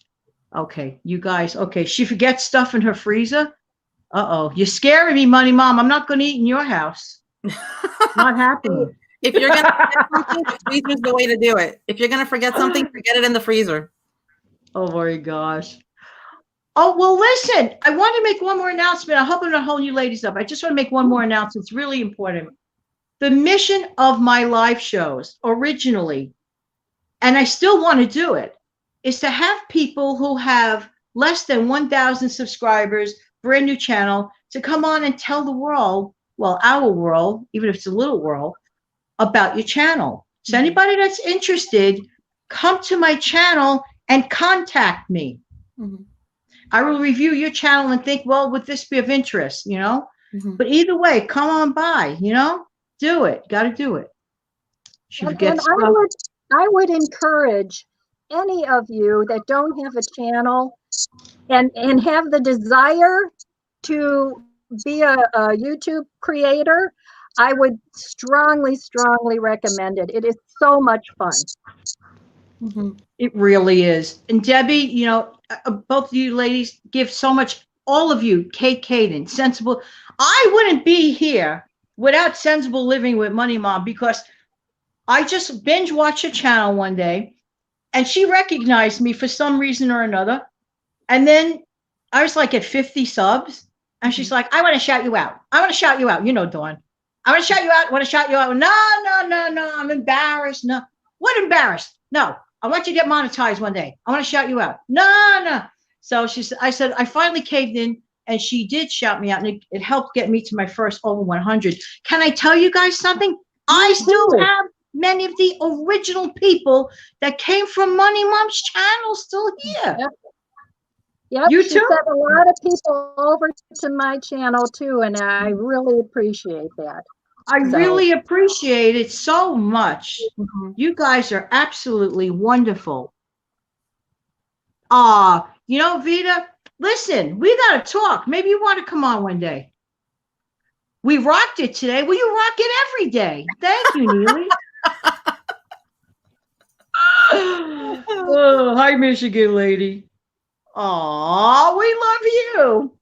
Okay, you guys. Okay, she forgets stuff in her freezer. You're scaring me, Money Mom. I'm not going to eat in your house. Not happening. If you're going to forget something, the freezer's the way to do it. If you're going to forget something, forget it in the freezer. Oh, my gosh. Oh, well, listen, I want to make one more announcement. I hope I'm not holding you ladies up. I just want to make one more announcement. It's really important. The mission of my live shows originally, and I still want to do it, is to have people who have less than 1,000 subscribers, brand new channel, to come on and tell the world, well, our world, even if it's a little world, about your channel. So anybody that's interested, come to my channel and contact me. I will review your channel and think, well, would this be of interest, But either way, come on by, do it. Got to do it. I would encourage any of you that don't have a channel and have the desire to be a YouTube creator. I would strongly, strongly recommend it. It is so much fun. Mhm. It really is. And Debbie, you know, both of you ladies give so much, all of you, Kate Caden, Sensible. I wouldn't be here without Sensible Living with Money Mom, because I just binge watched a channel one day and she recognized me for some reason or another. And then I was like at 50 subs and she's like, I want to shout you out. I want to shout you out. You know, Dawn. I want to shout you out. I want to shout you out. No, no, no, no. I'm embarrassed. No. What embarrassed? No. I want you to get monetized one day. I want to shout you out. No, no. So I said, I finally caved in and she did shout me out, and it helped get me to my first over 100. Can I tell you guys something? I still have many of the original people that came from Money Mom's channel still here. Yep, You she too? sent a lot of people over to my channel too, and I really appreciate that. I really appreciate it so much. Mhm. You guys are absolutely wonderful. You know, Vita, listen, we got to talk. Maybe you want to come on one day. We rocked it today. Well, you rock it every day. Thank you, Neely. Oh, hi, Michigan lady. Oh, we love you.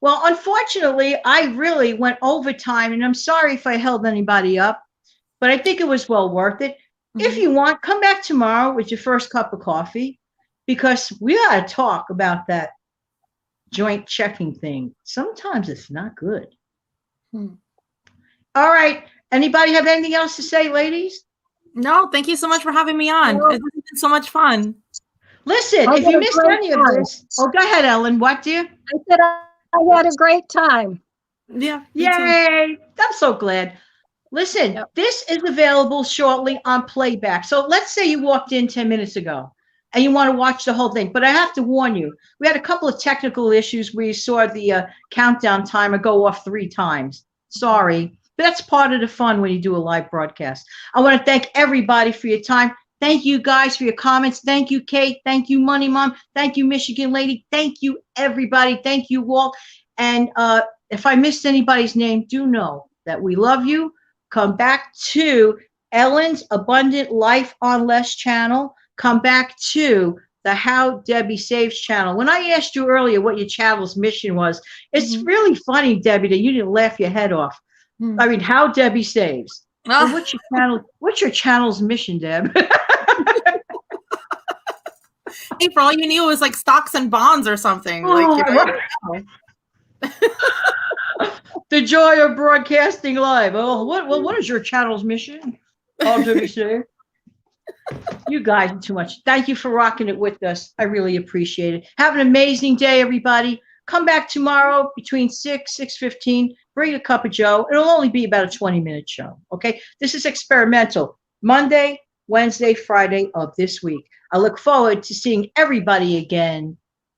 Well, unfortunately, I really went overtime, and I'm sorry if I held anybody up, but I think it was well worth it. If you want, come back tomorrow with your first cup of coffee, because we got to talk about that joint checking thing. Sometimes it's not good. All right. Anybody have anything else to say, ladies? No, thank you so much for having me on. No. It's been so much fun. Listen, I if had you a missed great any of time. this, oh, go ahead, Ellen. What, dear? I said I had a great time. Yeah. Me too. Yay. I'm so glad. Listen, this is available shortly on playback. So let's say you walked in 10 minutes ago and you want to watch the whole thing. But I have to warn you, we had a couple of technical issues where you saw the countdown timer go off 3 times. Sorry. But that's part of the fun when you do a live broadcast. I want to thank everybody for your time. Thank you guys for your comments. Thank you, Kate. Thank you, Money Mom. Thank you, Michigan Lady. Thank you, everybody. Thank you, Walt. And if I missed anybody's name, do know that we love you. Come back to Ellen's Abundant Life on Less channel. Come back to the How Debbie Saves channel. When I asked you earlier what your channel's mission was, it's really funny, Debbie, that you didn't laugh your head off. I mean, How Debbie Saves. Well, what's your channel? What's your channel's mission, Deb? Hey, for all you knew, it was like stocks and bonds or something. The joy of broadcasting live. Oh, what is your channel's mission? How Debbie Saves. You guys are too much. Thank you for rocking it with us. I really appreciate it. Have an amazing day, everybody. Come back tomorrow between 6:15. Bring a cup of Joe. It'll only be about a 20-minute show, okay? This is experimental. Monday, Wednesday, Friday of this week. I look forward to seeing everybody again.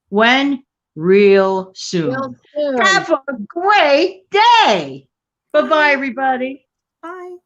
When? Real soon. Real soon. Have a great day. Bye-bye, everybody. Bye.